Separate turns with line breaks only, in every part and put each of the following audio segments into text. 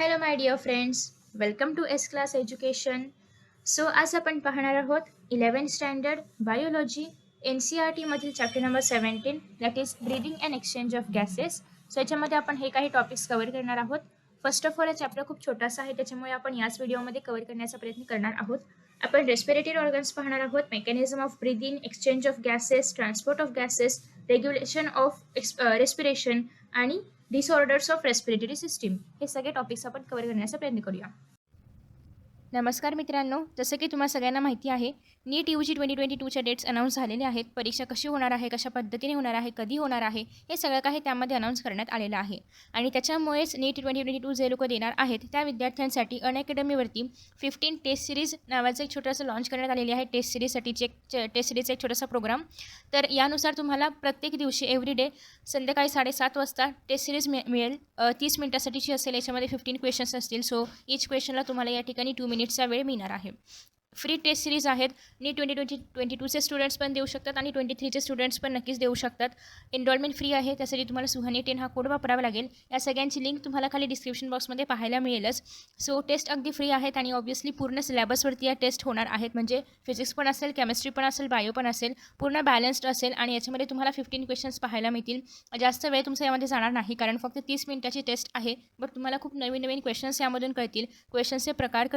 Hello my dear friends, welcome to S class education. So आज आपण पाहणार आहोत 11th standard biology N C R टीमधील chapter number 17 that is breathing and exchange of gases. So याच्यामध्ये आपण हे काही टॉपिक्स कव्हर करणार आहोत. फर्स्ट ऑफ ऑल हा चॅप्टर खूप छोटासा आहे, त्याच्यामुळे आपण याच व्हिडिओमध्ये कव्हर करण्याचा प्रयत्न करणार आहोत. आपण रेस्पिरेटरी ऑर्गन्स पाहणार आहोत, mechanism of breathing, exchange of gases, transport of gases, regulation of respiration आणि डिसऑर्डर्स ऑफ रेस्पिरेटरी सिस्टीम. हे सगळे टॉपिक्स आपण कव्हर करण्याचा प्रयत्न करूया. नमस्कार मित्रांनो, जसं की तुम्हाला सगळ्यांना माहिती आहे, नीट UG 2022च्या डेट्स अनाऊन्स झालेले आहेत. परीक्षा कशी होणार आहे, कशा पद्धतीने होणार आहे, कधी होणार आहे, हे सगळं काही त्यामध्ये अनाऊन्स करण्यात आलेलं आहे. आणि त्याच्यामुळेच नीट 2022 जे लोक देणार आहेत त्या विद्यार्थ्यांसाठी अनअकॅडमीवरती 15 टेस्ट सिरीज नावाचं एक छोटंसं लॉन्च करण्यात आलेली आहे. टेस्ट सिरीजसाठीची टेस्ट सिरीजचा एक छोटासा प्रोग्राम. तर यानुसार तुम्हाला प्रत्येक दिवशी एव्हरी डे संध्याकाळी 7:30 वाजता टेस्ट सिरीज मिळेल. 30 मिनिटासाठीची असेल. याच्यामध्ये 15 क्वेश्चन्स असतील. सो ईच क्वेश्चनला तुम्हाला या ठिकाणी 2 मिनिट्सचा वेळ मिळणार आहे. फ्री टेस्ट सिरीज आहेत. नीट 2022चे स्टुडंट्स पण देऊ शकतात आणि 23चे स्टुडंट्स पण नक्कीच देऊ शकतात. एनरोलमेंट फ्री आहे. त्यासाठी तुम्हाला सुहानी 10 हा कोड वापरावा लागेल. या सगळ्यांची लिंक तुम्हाला खाली डिस्क्रिप्शन बॉक्समध्ये पाहायला मिळेलच. सो टेस्ट अगदी फ्री आहेत आणि ऑब्व्हियसली पूर्ण सिलेबसवरती या टेस्ट होणार आहेत. म्हणजे फिजिक्स पण असेल, केमिस्ट्री पण असेल, बायो पण असेल, पूर्ण बॅलन्स्ड असेल आणि याच्यामध्ये तुम्हाला 15 क्वेश्चन्स पाहायला मिळतील. जास्त वेळ तुमचा यामध्ये जाणार नाही, कारण फक्त 30 मिनिटाची टेस्ट आहे. बट तुम्हाला खूप नवीन नवीन क्वेश्चन्स यामधून कळतील, क्वेश्चन्सचे प्रकार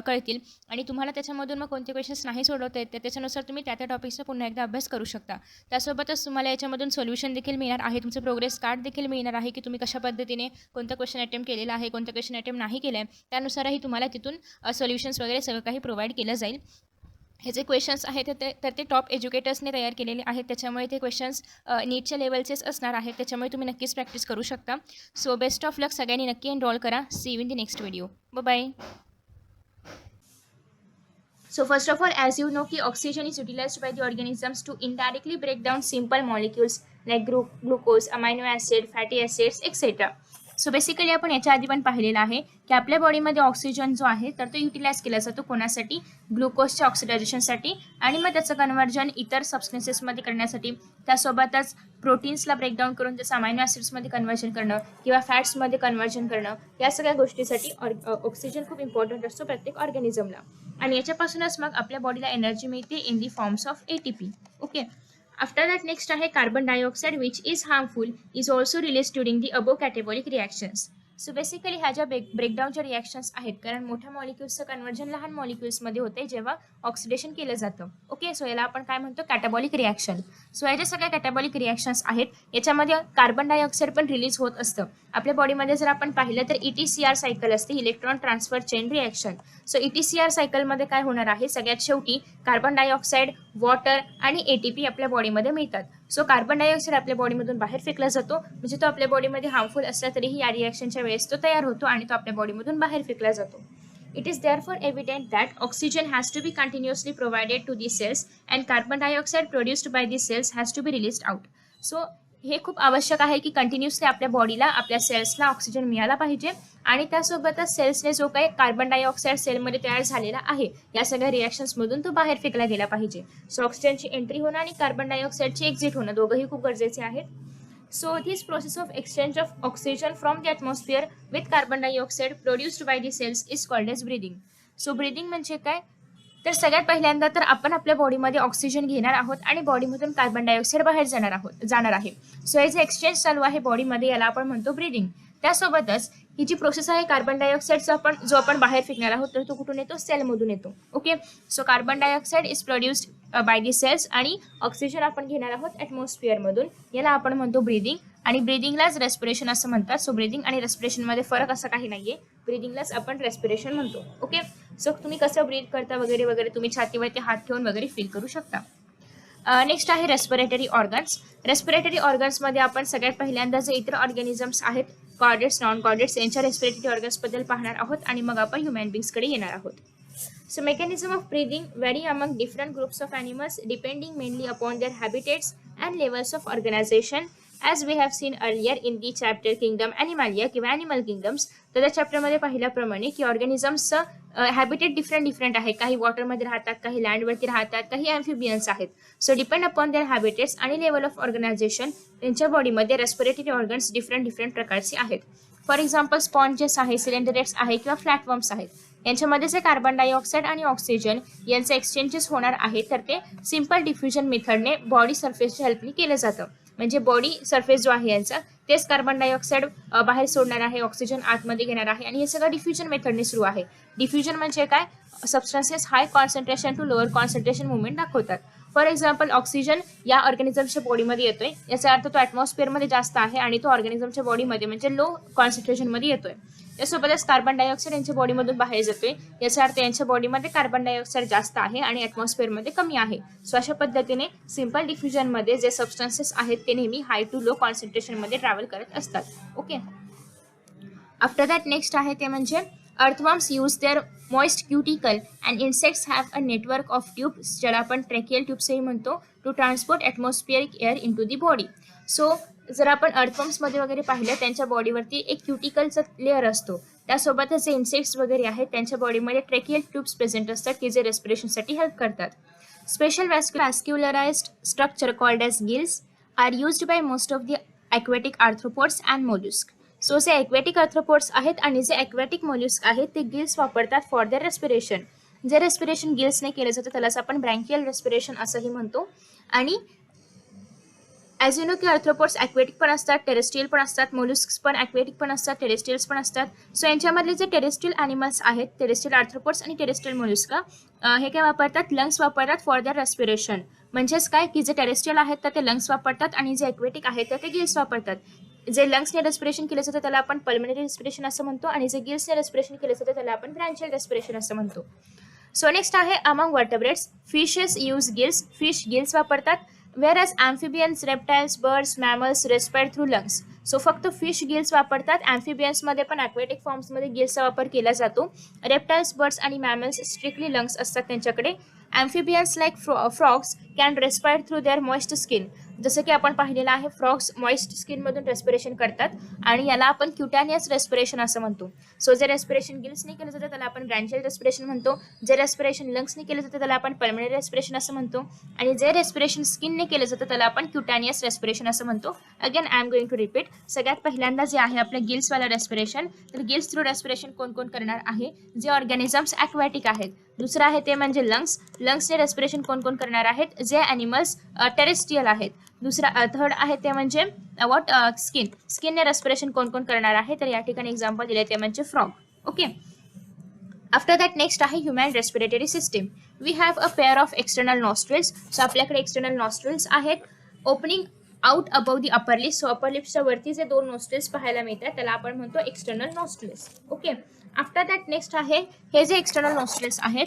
कळतील आणि तुम्हाला त्याच्यामधून मग कोणते क्वेश्चन्स नाही सोडवता येत त्याच्यानुसार तुम्ही त्या टॉपिक्सचा पुन्हा एकदा अभ्यास करू शकता. त्यासोबतच तुम्हाला याच्यामधून सोल्युशन देखील मिळणार आहे. तुमचं प्रोग्रेस कार्ड देखील मिळणार आहे की तुम्ही कशा पद्धतीने कोणता क्वेश्चन अटेम्प्ट केलेला आहे, कोणता क्वेश्चन अटेम्प्ट नाही केला आहे, त्यानुसारही तुम्हाला तिथून सोल्युशन्स वगैरे सगळं काही प्रोव्हाइड केलं जाईल. हे जे क्वेश्चन्स आहेत ते टॉप एज्युकेटर्सने तयार केलेले आहेत. त्याच्यामुळे ते क्वेश्चन्स नीटच्या लेवलचेच असणार आहेत. त्याच्यामुळे तुम्ही नक्कीच प्रॅक्टिस करू शकता. So best of luck. सगळ्यांनी नक्की एनरोल करा. See you in the next video. Bye. So first of all, as you know, ki oxygen is utilized by the organisms to indirectly break down simple molecules like glucose, amino acid, fatty acids, etc. So basically आपण याच्या आधी पण पाहिलेलं आहे की आपल्या बॉडीमध्ये oxygen जो आहे तर तो युटिलाइज केला जातो कोणासाठी, ग्लुकोजच्या ऑक्सिडायझेशनसाठी आणि मग त्याचं कन्व्हर्जन इतर सबस्टन्सेसमध्ये करण्यासाठी. त्यासोबतच प्रोटीन्सला ब्रेकडाऊन करून जसं अमायनो ॲसिड्समध्ये कन्व्हर्जन करणं किंवा फॅट्समध्ये कन्व्हर्जन करणं, या सगळ्या गोष्टीसाठी ऑक्सिजन खूप इम्पॉर्टंट असतो प्रत्येक ऑर्गॅनिझमला. आणि याच्यापासूनच मग आपल्या बॉडीला एनर्जी मिळते in the forms of ATP. Okay. After that next आहे carbon dioxide which is harmful is also release during the अबो कॅटेबॉलिक रिॲक्शन्स. सो बेसिकली ह्या ज्या ब्रेकडाऊनच्या रिॲक्शन्स आहेत, कारण मोठ्या मॉलिक्युल्सचं कन्व्हर्जन लहान मॉलिक्युल्समध्ये होते जेव्हा ऑक्सिडेशन केलं जातं. ओके. सो याला आपण काय म्हणतो, कॅटाबॉलिक रिॲक्शन. सो या ज्या सगळ्या कॅटाबॉलिक रिॲक्शन्स आहेत याच्यामध्ये कार्बन डायऑक्साईड पण रिलीज होत असतं. आपल्या बॉडीमध्ये जर आपण पाहिलं तर ETCR सायकल असते, electron transfer chain reaction. So ETCR सायकलमध्ये काय होणार आहे, सगळ्यात शेवटी कार्बन डायऑक्साईड, वॉटर आणि ATP आपल्या बॉडीमध्ये मिळतात. सो कार्बन डायऑक्साईड आपल्या बॉडीमधून बाहेर फेकला जातो, म्हणजे तो आपल्या बॉडीमध्ये हार्मफुल असला तरीही या रिॲक्शनच्या वेळेस तो तयार होतो आणि तो आपल्या बॉडीमधून बाहेर फेकला जातो. It is therefore evident that oxygen has to be continuously provided to the cells and carbon dioxide produced by the cells has to be released out. So हे खूप आवश्यक आहे की कंटिन्युअसली आपल्या बॉडीला, आपल्या सेल्सला ऑक्सिजन मिळाला पाहिजे आणि त्यासोबतच सेल्सने जो काही कार्बन डायऑक्साईड सेलमध्ये तयार झालेला आहे या सगळ्या रिॲक्शन्समधून तो बाहेर फेकला गेला पाहिजे. सो ऑक्सिजनची एंट्री होणं आणि कार्बन डायऑक्साईडची एक्झिट होणं दोघंही खूप गरजेचे आहेत. So this process of exchange of oxygen from the atmosphere with carbon dioxide produced by the cells is called as breathing. So breathing म्हणजे काय, तर सगळ्यात पहिल्यांदा तर आपण आपल्या बॉडीमध्ये ऑक्सिजन घेणार आहोत आणि बॉडीमधून कार्बन डायऑक्साईड बाहेर जाणार आहे. सो हे जे एक्सचेंज चालू आहे बॉडीमध्ये याला आपण म्हणतो ब्रीदिंग. त्यासोबतच ही जी प्रोसेस आहे कार्बन डायऑक्साईडचा जो आपण बाहेर फेकणार आहोत तर तो कुठून येतो, सेलमधून येतो. Okay. So carbon dioxide is produced by the cells आणि ऑक्सिजन आपण घेणार आहोत ॲटमॉस्फिअरमधून. याला आपण म्हणतो ब्रीदिंग आणि ब्रीदिंगलाच रेस्पिरेशन असं म्हणतात. सो ब्रीदिंग आणि रेस्पिरेशनमध्ये फरक असं काही नाहीये, ब्रीदिंगलाच आपण रेस्पिरेशन म्हणतो. ओके. सो तुम्ही कसं ब्रीथ करता वगैरे वगैरे तुम्ही छातीवरती हात ठेवून वगैरे फील करू शकता. नेक्स्ट आहे रेस्पिरेटरी ऑर्गन्स. रेस्पिरेटरी ऑर्गन्समध्ये आपण सगळ्यात पहिल्यांदा जे इतर ऑर्गॅनिझम्स आहेत, कॉर्डेट्स, नॉन कॉर्डेट्स, यांच्या रेस्पिरेटरी ऑर्गन्सबद्दल पाहणार आहोत आणि मग आपण ह्युमन बीइंग्सकडे येणार आहोत. So mechanism of breathing vary among different groups of animals depending mainly upon their habitats and levels of organization, as we have seen earlier in the chapter Kingdom Animalia किंवा Animal Kingdoms. तर त्या चॅप्टरमध्ये पाहिल्याप्रमाणे की ऑर्गॅनिझम्सचं habitat different आहे. काही वॉटरमध्ये राहतात, काही लँडवरती राहतात, काही ॲम्फिबियन्स आहेत. सो डिपेंड अपॉन देअर हॅबिटेट्स आणि लेवल ऑफ ऑर्गनायझेशन त्यांच्या बॉडीमध्ये रेस्पिरेटरी ऑर्गन्स डिफरंट प्रकारचे आहेत. फॉर एक्झाम्पल स्पॉन्जेस आहे, सिलेंडरेट्स आहे किंवा फ्लॅटवर्म्स आहेत. यांच्यामध्ये जे कार्बन डायऑक्साईड आणि ऑक्सिजन यांचे एक्सचेंजेस होणार आहे तर ते सिंपल डिफ्युजन मेथडने बॉडी सरफेसच्या हेल्पने केलं जातं. म्हणजे बॉडी सरफेस जो आहे यांचा तेच कार्बन डायऑक्साईड बाहेर सोडणार आहे, ऑक्सिजन आतमध्ये घेणार आहे आणि हे सगळं डिफ्युजन मेथडने सुरू आहे. डिफ्युजन म्हणजे काय, substances high concentration to lower concentration movement दाखवतात. फॉर एक्झाम्पल ऑक्सिजन या ऑर्गॅनिझमच्या बॉडीमध्ये येतोय, याचा अर्थ तो ॲटमॉस्फिअरमध्ये जास्त आहे आणि तो ऑर्गॅनिझमच्या बॉडीमध्ये म्हणजे लो कॉन्सन्ट्रेशनमध्ये येतोय. त्यासोबतच कार्बन डायऑक्साईड यांच्या बॉडीमधून बाहेर जातोय, याचा अर्थ यांच्या बॉडीमध्ये कार्बन डायऑक्साईड जास्त आहे आणि ॲटमॉस्फिअरमध्ये कमी आहे. सो अशा पद्धतीने सिंपल डिफ्युजनमध्ये जे सबस्टन्सेस आहेत ते नेहमी हाय टू लो कॉन्सन्ट्रेशनमध्ये ट्रॅव्हल करत असतात. ओके. आफ्टर दॅट नेक्स्ट आहे ते म्हणजे earthworms use their moist cuticle and insects have a network of tubes, ज्याला आपण ट्रॅकियल ट्यूब्सही म्हणतो, to transport atmospheric air into the body. So जर आपण अर्थवर्म्समध्ये वगैरे पाहिलं त्यांच्या बॉडीवरती एक क्युटिकलचा लेअर असतो, त्यासोबतच जे इन्सेक्ट्स वगैरे आहेत त्यांच्या बॉडीमध्ये ट्रॅकियल ट्यूब्स प्रेझेंट असतात की जे रेस्पिरेशनसाठी हेल्प करतात. Special vascularized structure called as gills are used by most of the aquatic arthropods and mollusks. So जे ॲक्वॅटिक आर्थ्रोपोड्स आहेत आणि जे ॲक्वॅटिक मॉल्युस्क आहेत ते गिल्स वापरतात फॉर देअर रेस्पिरेशन. जे रेस्पिरेशन गिल्सने केलं जातं त्यालाच आपण ब्रँकियल रेस्पिरेशन असंही म्हणतो. आणि ॲज यू नो की आर्थ्रोपोड्स ॲक्वॅटिक पण असतात, टेरेस्ट्रियल पण असतात, मोलुस्क्स पण ॲक्वॅटिक पण असतात, टेरेस्ट्रियल्स पण असतात. सो यांच्यामधले जे टेरेस्ट्रियल ॲनिमल्स आहेत, टेरेस्ट्रियल आर्थ्रोपोड्स आणि टेरेस्ट्रियल मोलुस्का, हे काय वापरतात, लंग्स वापरतात फॉर देअर रेस्पिरेशन. म्हणजेच काय की जे टेरेस्ट्रियल आहेत तर ते लंग्स वापरतात आणि जे ॲक्वॅटिक आहेत तर ते गिल्स वापरतात. जे लंग्सने रेस्पिरेशन केलं जातं त्याला आपण पल्मनरी रेस्पिरेशन असं म्हणतो आणि जे गिल्सने रेस्पिरेशन केलं जातं त्याला आपण ब्रँचियल रेस्पिरेशन असं म्हणतो. सो नेक्स्ट आहे among vertebrates fishes use gills, fish gills वापरतात. whereas amphibians, reptiles, birds, mammals respire through lungs. So फक्त फिश गिल्स वापरतात. ॲम्फिबियन्समध्ये पण ॲक्वॅटिक फॉर्म्समध्ये गिल्सचा वापर केला जातो. रेप्टाइल्स, बर्ड्स आणि मॅमल्स स्ट्रिक्टली लंग्स असतात त्यांच्याकडे. Amphibians like frogs can respire through their moist skin. जसं की आपण पाहिलेलं आहे फ्रॉग्स मॉइस्ट स्किनमधून रेस्पिरेशन करतात आणि याला आपण क्युटॅनियस रेस्पिरेशन असं म्हणतो. सो जे रेस्पिरेशन गिल्सने केलं जातं त्याला आपण ब्रँचियल रेस्पिरेशन म्हणतो. जे रेस्पिरेशन लंग्सने केलं जातं त्याला आपण पल्मनरी रेस्पिरेशन असं म्हणतो आणि जे रेस्पिरेशन स्किनने केलं जातं त्याला आपण क्युटॅनियस रेस्पिरेशन असं म्हणतो. Again I am going to repeat. सगळ्यात पहिल्यांदा जे आहे आपलं गिल्सवाला रेस्पिरेशन, तर गिल्स थ्रू रेस्पिरेशन कोण कोण करणार आहे, जे ऑर्गॅनिझम्स ॲक्वॅटिक आहेत. दुसरं आहे ते म्हणजे लंग्स, लंग्सने रेस्पिरेशन कोण कोण करणार आहेत, जे ॲनिमल्स टेरेस्ट्रियल आहेत. दुसरा थर्ड आहे ते म्हणजे स्किन, स्किनने रेस्पिरेशन कोण कोण करणार आहे, तर या ठिकाणी एक्झाम्पल दिले ते म्हणजे frog. Okay. After that next आहे human respiratory system. We have a pair of external nostrils. So आपल्याकडे एक्सटर्नल नॉस्ट्रिल्स आहेत opening out above the upper lips. So upper लिप्सच्या वरती जे दोन नॉस्ट्रिल्स पाहायला मिळतात त्याला आपण म्हणतो external nostrils. Okay. After that next आहे हे जे एक्सटर्नल नॉस्ट्रिल्स आहेत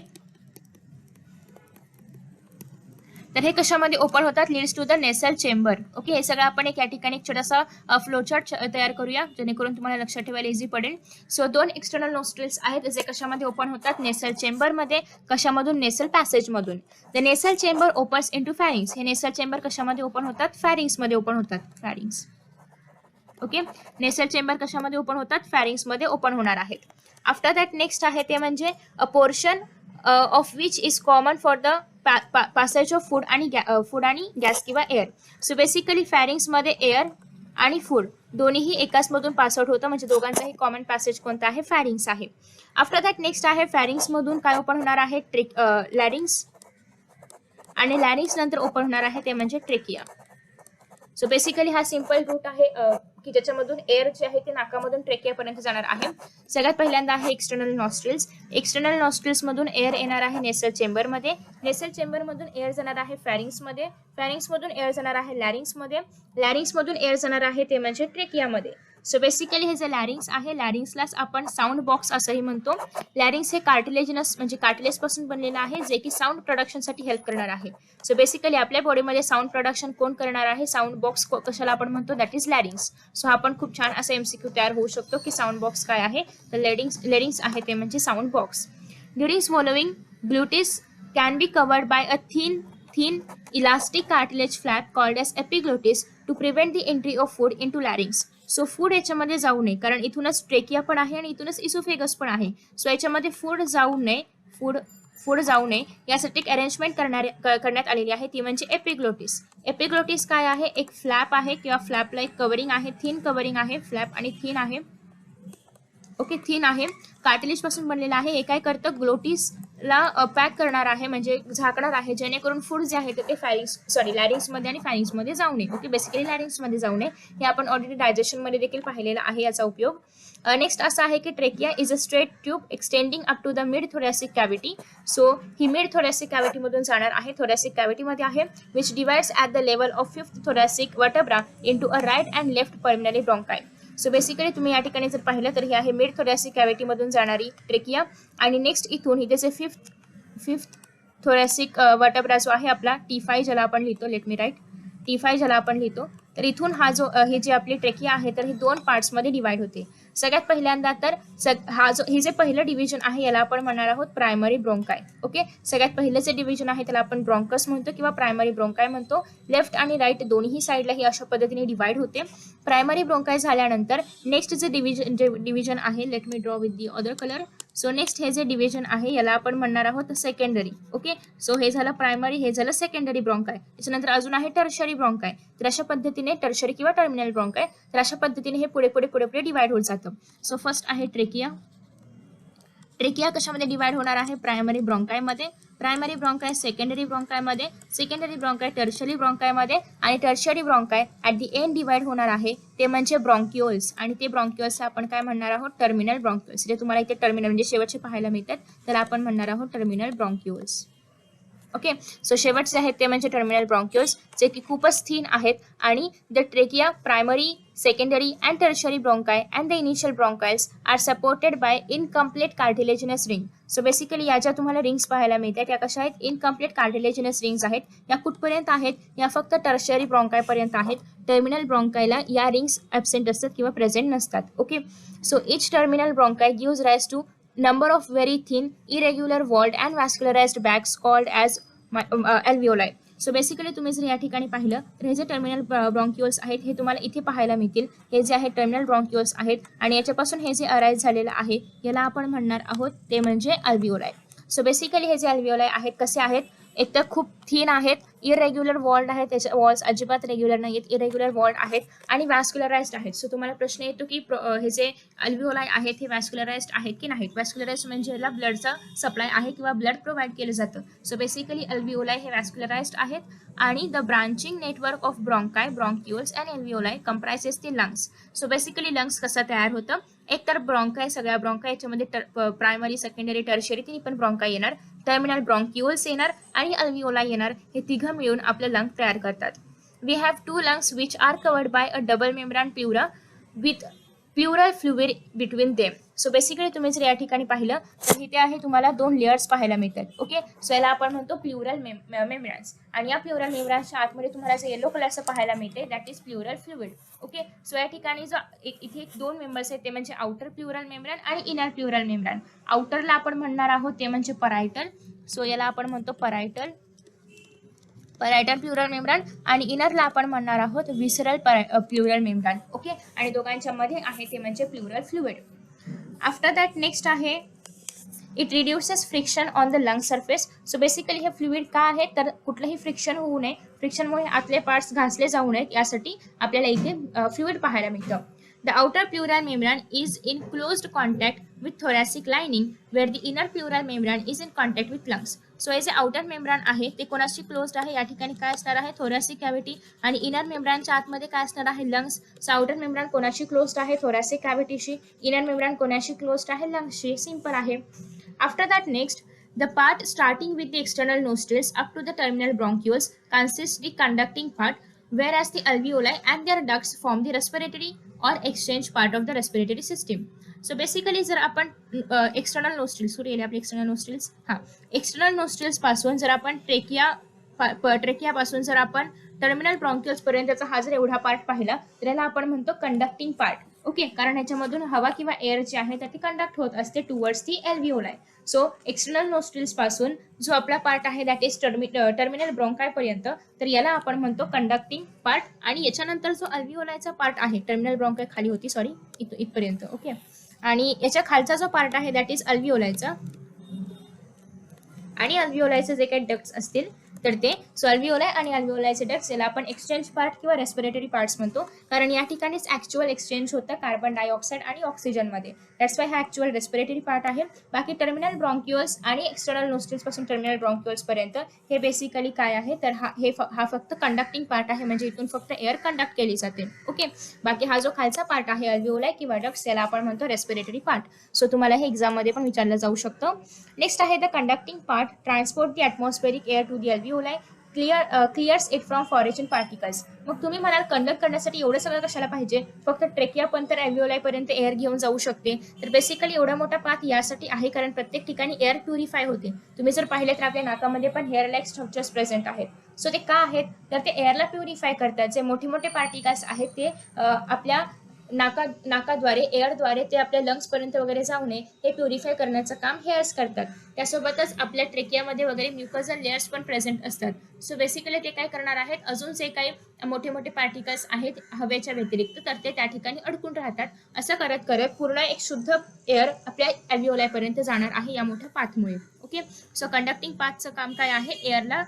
तर हे कशामध्ये ओपन होतात, leads to the nasal chamber. Okay. हे सगळं आपण एक या ठिकाणी एक छोटासा फ्लोचार्ट तयार करूया जेणेकरून तुम्हाला लक्षात ठेवायला इझी पडेल. सो दोन एक्सटर्नल नॉस्ट्रिल्स आहेत जे कशामध्ये ओपन होतात, नेसल चेंबरमध्ये. कशामधून, नेसल पॅसेजमधून. The nasal chamber opens into pharynx. हे नेसल चेंबर कशामध्ये ओपन होतात, फॅरिंग्समध्ये ओपन होतात, फॅरिंग्स. ओके. नेसल चेंबर कशामध्ये ओपन होतात, फॅरिंग्समध्ये ओपन होणार आहेत. आफ्टर दॅट नेक्स्ट आहे ते म्हणजे a portion of which is common for the passage of food आणि गॅस किंवा एअर. सो बेसिकली फॅरिंग्समध्ये एअर आणि फूड दोन्हीही एकाचमधून पासआउट होतं, म्हणजे दोघांचाही कॉमन पॅसेज कोणता आहे, फॅरिंग्स आहे. आफ्टर दॅट नेक्स्ट आहे फॅरिंग्समधून काय ओपन होणार आहे, लॅरिंग्स. आणि लॅरिंग्स नंतर ओपन होणार आहे ते म्हणजे ट्रेकिया. सो बेसिकली हा सिंपल रूट आहे की ज्याच्यामधून एअर जे आहे ते नाकामधून ट्रेकियापर्यंत जाणार आहे. सगळ्यात पहिल्यांदा आहे एक्सटर्नल नॉस्ट्रिल्स. एक्सटर्नल नॉस्ट्रिल्समधून एअर येणार आहे नेसल चेंबरमध्ये. नेसल चेंबरमधून एअर जाणार आहे फॅरिंग्समध्ये. फॅरिंग्समधून एअर जाणार आहे लॅरिंग्समध्ये. लॅरिंग्समधून एअर जाणार आहे ते म्हणजे ट्रेकियामध्ये. सो बेसिकली हे जे लॅरिंग्स आहे, लॅरिंग्सलाच आपण साऊंड बॉक्स असंही म्हणतो. लॅरिंग्स हे कार्टिलेजिनस म्हणजे कार्टिलेजपासून बनलेलं आहे जे की साऊंड प्रोडक्शनसाठी हेल्प करणार आहे. सो बेसिकली आपल्या बॉडीमध्ये साऊंड प्रोडक्शन कोण करणार आहे, साऊंड बॉक्स कशाला आपण म्हणतो, दॅट इज लॅरिंग्स. सो हा पण खूप छान असा MCQ तयार होऊ शकतो की साऊंड बॉक्स काय आहे, तर लॅरिंग्स आहे ते म्हणजे sound box. During swallowing glottis can be covered by a thin elastic cartilage flap called as epiglottis to prevent the entry of food into larynx. So food याच्यामध्ये जाऊ नये कारण इथूनच ट्रेकिया पण आहे आणि इथूनच इसोफेगस पण आहे. सो याच्यामध्ये फूड जाऊ नये यासाठी एक अरेंजमेंट करण्यात आलेली आहे ती म्हणजे एपिग्लोटिस. एपिग्लोटिस काय आहे, एक फ्लॅप आहे किंवा फ्लॅपला एक कवरिंग आहे, थिन कवरिंग आहे, फ्लॅप आणि थिन आहे. ओके, थिन आहे, कार्टिलेज पासून बनलेला आहे. हे काय करतं, ग्लोटिसला पॅक करणार आहे, म्हणजे झाकणार आहे, जेणेकरून फूड जे आहे ते लॅरिंग्स मध्ये आणि फॅरिंग्स मध्ये जाऊ नये. ओके, बेसिकली लॅरिंग्स मध्ये जाऊ नये. हे आपण ऑलरेडी डायजेशन मध्ये देखील पाहिलेलं आहे याचा उपयोग. नेक्स्ट असा आहे की trachea is a straight tube extending up to the mid thoracic cavity. So ही मिड थोरॅसिक कॅव्हिटी मधून जाणार आहे, थोरॅसिक कॅव्हिटी मध्ये आहे, which divides at the level of 5th thoracic vertebra into a right and left pulmonary bronchi. So basically तुम्ही या ठिकाणी जर पाहिलं तर ही आहे मिड थोरॅसिक कॅव्हिटी मधून जाणारी ट्रेकिया. आणि नेक्स्ट इथून इथे फिफ्थ थोरॅसिक वर्टेब्रा जो आहे आपला T5 ज्याला आपण लिहितो, लेट मी राईट, T5 ज्याला आपण लिहितो, तर इथून हा जो ही जी आपली ट्रेकिया आहे तर ही 2 पार्ट्समध्ये डिवाइड होते. सगळ्यात पहिल्यांदा तर हे जे पहिलं डिव्हिजन आहे याला आपण म्हणणार आहोत प्रायमरी ब्रोंकाय. ओके, सगळ्यात पहिलं जे डिव्हिजन आहे त्याला आपण ब्रोंकस म्हणतो किंवा प्रायमरी ब्रोंकाय म्हणतो. लेफ्ट आणि राईट दोन्ही साईडला ही अशा पद्धतीने डिवाइड होते. प्रायमरी ब्रोंकाय झाल्यानंतर नेक्स्ट जे डिव्हिजन आहे, let me draw with the other colour. So next हे जे डिव्हिजन आहे याला आपण म्हणणार आहोत सेकंडरी. ओके, सो हे झालं प्रायमरी, हे झालं सेकंडरी ब्रोंकाय. त्याच्यानंतर अजून आहे टर्शरी ब्रोंकाय. तर अशा पद्धतीने टर्शरी किंवा टर्मिनल ब्रोंकाय, तर अशा पद्धतीने हे पुढे पुढे पुढे पुढे डिवाइड होत जातं. सो फर्स्ट आहे ट्रेकिया. ट्रेकिया कशामध्ये डिवाइड होणार आहे, प्रायमरी ब्रोंकायमध्ये, प्रायमरी ब्रोंकाय सेकंडरी ब्रोंकायमध्ये, सेकंडरी ब्रोंकाय टर्शरी ब्रोंकायमध्ये, आणि tertiary bronchi at the end divide होणार आहे ते म्हणजे ब्रोंकिओल्स. आणि ते ब्रोंकिओल्स आपण काय म्हणणार आहोत, टर्मिनल ब्रोंकिओल्स. जे तुम्हाला इथे टर्मिनल म्हणजे शेवटचे पाहायला मिळतात त्याला आपण म्हणणार आहोत टर्मिनल ब्रोंकिओल्स. ओके, सो शेवटचे आहेत ते म्हणजे टर्मिनल ब्रोंकिओल्स, जे की खूपच थिन आहेत. आणि the trachea, primary, secondary and tertiary bronchi and the initial bronchioles are supported by incomplete cartilaginous ring. So basically या ज्या तुम्हाला रिंग्स पाहायला मिळतात या कशा आहेत, इनकम्प्लीट कार्टिलेजिनस रिंग्स आहेत. या कुठपर्यंत आहेत, या फक्त टर्शरी ब्रोंकाय पर्यंत आहेत. टर्मिनल ब्रोंकायला या रिंग्स ॲब्सेंट असतात किंवा प्रेझेंट नसतात. Okay, so each terminal bronchi gives rise to number of very thin irregular walled and vascularized bags called as alveoli. So basically तुम्ही जर या ठिकाणी पाहिलं तर हे जे टर्मिनल ब्रोंकिओल्स आहेत हे तुम्हाला इथे पाहायला मिळतील. हे जे आहे टर्मिनल ब्रोंकिओल्स आहेत आणि याच्यापासून हे जे अराईज झालेलं आहे याला आपण म्हणणार आहोत ते म्हणजे अल्व्हिओलाई. सो बेसिकली हे जे अल्व्हिओलाई आहेत कसे आहेत, एक तर खूप थिन आहेत, इरेग्युलर वॉल्ड आहेत, त्याचे वॉल्स अजिबात रेग्युलर नाही आहेत, इरेग्युलर वॉल्ड आहेत आणि वॅस्क्युलराइज्ड आहेत. सो तुम्हाला प्रश्न येतो की हे जे अल्व्हिओलाई आहेत हे वॅस्क्युलराइज्ड आहेत की नाहीत. वॅस्क्युलराइज्ड म्हणजे याला ब्लडचा सप्लाय आहे किंवा ब्लड प्रोव्हाइड केलं जातं. सो बेसिकली अल्व्हिओलाई हे वॅस्क्युलराइज्ड आहेत. आणि the branching network of bronchi, bronchioles and alveoli comprises the lungs. So basically lungs कसं तयार होतं, एक तर ब्रोंकाय, सगळ्या ब्रोंकाय याच्यामध्ये प्रायमरी, सेकंडरी, टर्शरी तिन्ही पण ब्रोंकाय येणार, टर्मिनल ब्रोंकिओल्स येणार आणि अल्व्हिओलाई येणार. हे तिघं मिळून आपलं लंग तयार करतात. We have 2 lungs which are covered by a double membrane pleura with pleural fluid between them. So basically तुम्ही जर या ठिकाणी पाहिलं तर इथे आहे तुम्हाला 2 लेयर्स पाहायला मिळतात. ओके, सो याला आपण म्हणतो प्युरल मेम्ब्रान्स. आणि या प्युरल मेम्ब्रान्सच्या आतमध्ये तुम्हाला जे येलो कलरचं पाहायला मिळते that is plural fluid. Okay, so या ठिकाणी जो इथे 2 मेंबर्स आहेत ते म्हणजे आउटर प्युरल मेम्ब्रान आणि इनर प्युरल मेम्ब्रान. आउटरला आपण म्हणणार आहोत ते म्हणजे परायटल. सो याला आपण म्हणतो परायटल प्युरल मेम्ब्रान. आणि इनरला आपण म्हणणार आहोत विसरल प्युरल मेम्ब्रान. ओके, आणि दोघांच्या मध्ये आहे ते म्हणजे pleural fluid. After that next आहे it reduces friction on the lung surface. So basically हे फ्लुइड का आहे तर कुठलंही फ्रिक्शन होऊ नये, फ्रिक्शनमुळे आतले पार्ट्स घासले जाऊ नयेत यासाठी आपल्याला इथे फ्लुइड पाहायला मिळतं. The outer pleural membrane is in closed contact with thoracic lining where the inner pleural membrane is in contact with lungs. So हे जे आउटर मेम्ब्रान आहे ते कोणाशी क्लोज्ड आहे, या ठिकाणी काय असणार आहे, थोरॅसिक कॅव्हिटी. आणि इनर मेम्ब्रानच्या आतमध्ये काय असणार आहे, लंग्स. सो आउटर मेम्ब्रान कोणाशी क्लोज्ड आहे, थोरॅसिक कॅव्हिटीशी. इनर मेम्ब्रान कोणाशी क्लोज्ड आहे, लंग्सशी. सिंपल आहे. After that next the part starting with the external nostrils up to the terminal bronchioles consists the conducting part, whereas the alveoli and their ducts form the respiratory or exchange part of the respiratory system. So basically जर आपण external nostrils आपले external nostrils पासून जर आपण ट्रेकियापासून जर आपण terminal ब्रोंकिओल्स पर्यंतचा हा जर एवढा पार्ट पाहिला तर याला आपण म्हणतो कंडक्टिंग पार्ट. ओके, कारण याच्यामधून हवा किंवा एअर जे आहे ते कंडक्ट होत असते towards the अल्व्हिओलाई. So external nostrils पासून जो आपला पार्ट आहे दॅट इज टर्मिनल ब्रोंकाय पर्यंत, तर याला आपण म्हणतो कंडक्टिंग पार्ट. आणि याच्यानंतर जो अल्व्हिओलायचा पार्ट आहे, टर्मिनल ब्रोंकाय खाली होती सॉरी इथपर्यंत. ओके, आणि याच्या खालचा जो पार्ट आहे दॅट इज अल्व्हिओलायचा. आणि अल्व्हिओलायचे जे काही डक्ट्स असतील तर ते अल्व्हिओलाय आणि अल्व्हिओलायचे डक्ट्स याला आपण एक्सचेंज पार्ट किंवा रेस्पिरेटरी पार्ट्स म्हणतो, कारण या ठिकाणीच ॲक्च्युअल एक्सचेंज होतं कार्बन डायऑक्साईड आणि ऑक्सिजनमध्ये. दॅट्स वाय हा ॲक्च्युअल रेस्पिरेटरी पार्ट आहे. बाकी टर्मिनल ब्रॉन्क्युअल्स आणि एक्सटर्नल नोस्ट्रिल्सपासून टर्मिनल ब्रॉन्क्युअल्सपर्यंत हे बेसिकली काय आहे, तर हा फक्त कंडक्टिंग पार्ट आहे, म्हणजे इथून फक्त एअर कंडक्ट केली जाते. ओके, बाकी हा जो खालचा पार्ट आहे अल्व्हिओलाय किंवा डक्ट्स याला आपण म्हणतो रेस्पिरेटरी पार्ट. सो तुम्हाला हे एक्झाममध्ये पण विचारलं जाऊ शकतं. नेक्स्ट आहे the conducting part transport the atmospheric air to the alveoli clears it from foreign particles. मग तुम्ही म्हणाल कंडक्ट करण्यासाठी एवढं सगळं कशाला पाहिजे, फक्त ट्रेकिया पण तर अल्व्हिओलायपर्यंत एअर घेऊन जाऊ शकते. तर बेसिकली एवढा मोठा पाथ यासाठी आहे कारण प्रत्येक ठिकाणी एअर प्युरिफाय होते. तुम्ही जर पाहिले तर आपल्या नाकामध्ये पण हेअर लाईक स्ट्रक्चर्स प्रेझेंट आहेत. सो ते का आहेत, तर ते एअरला प्युरिफाय करतात. जे मोठे मोठे पार्टिकल्स आहेत ते आपल्या नाकाद्वारे एअरद्वारे ते आपल्या लंग्सपर्यंत वगैरे जाऊ नये हे प्युरिफाय करण्याचं काम हेअर्स करतात. त्यासोबतच आपल्या ट्रेकियामध्ये वगैरे म्युकसल लेयर्स पण प्रेझेंट असतात. सो बेसिकली ते काय करणार आहेत, अजून जे काही मोठे मोठे पार्टिकल्स आहेत हवेच्या व्यतिरिक्त तर ते त्या ठिकाणी अडकून राहतात. असं करत करत पूर्ण एक शुद्ध एअर आपल्या अल्व्हिओलायपर्यंत जाणार आहे या मोठ्या पाथमुळे. ओके, सो कंडक्टिंग पाथचं काम काय आहे, एअरला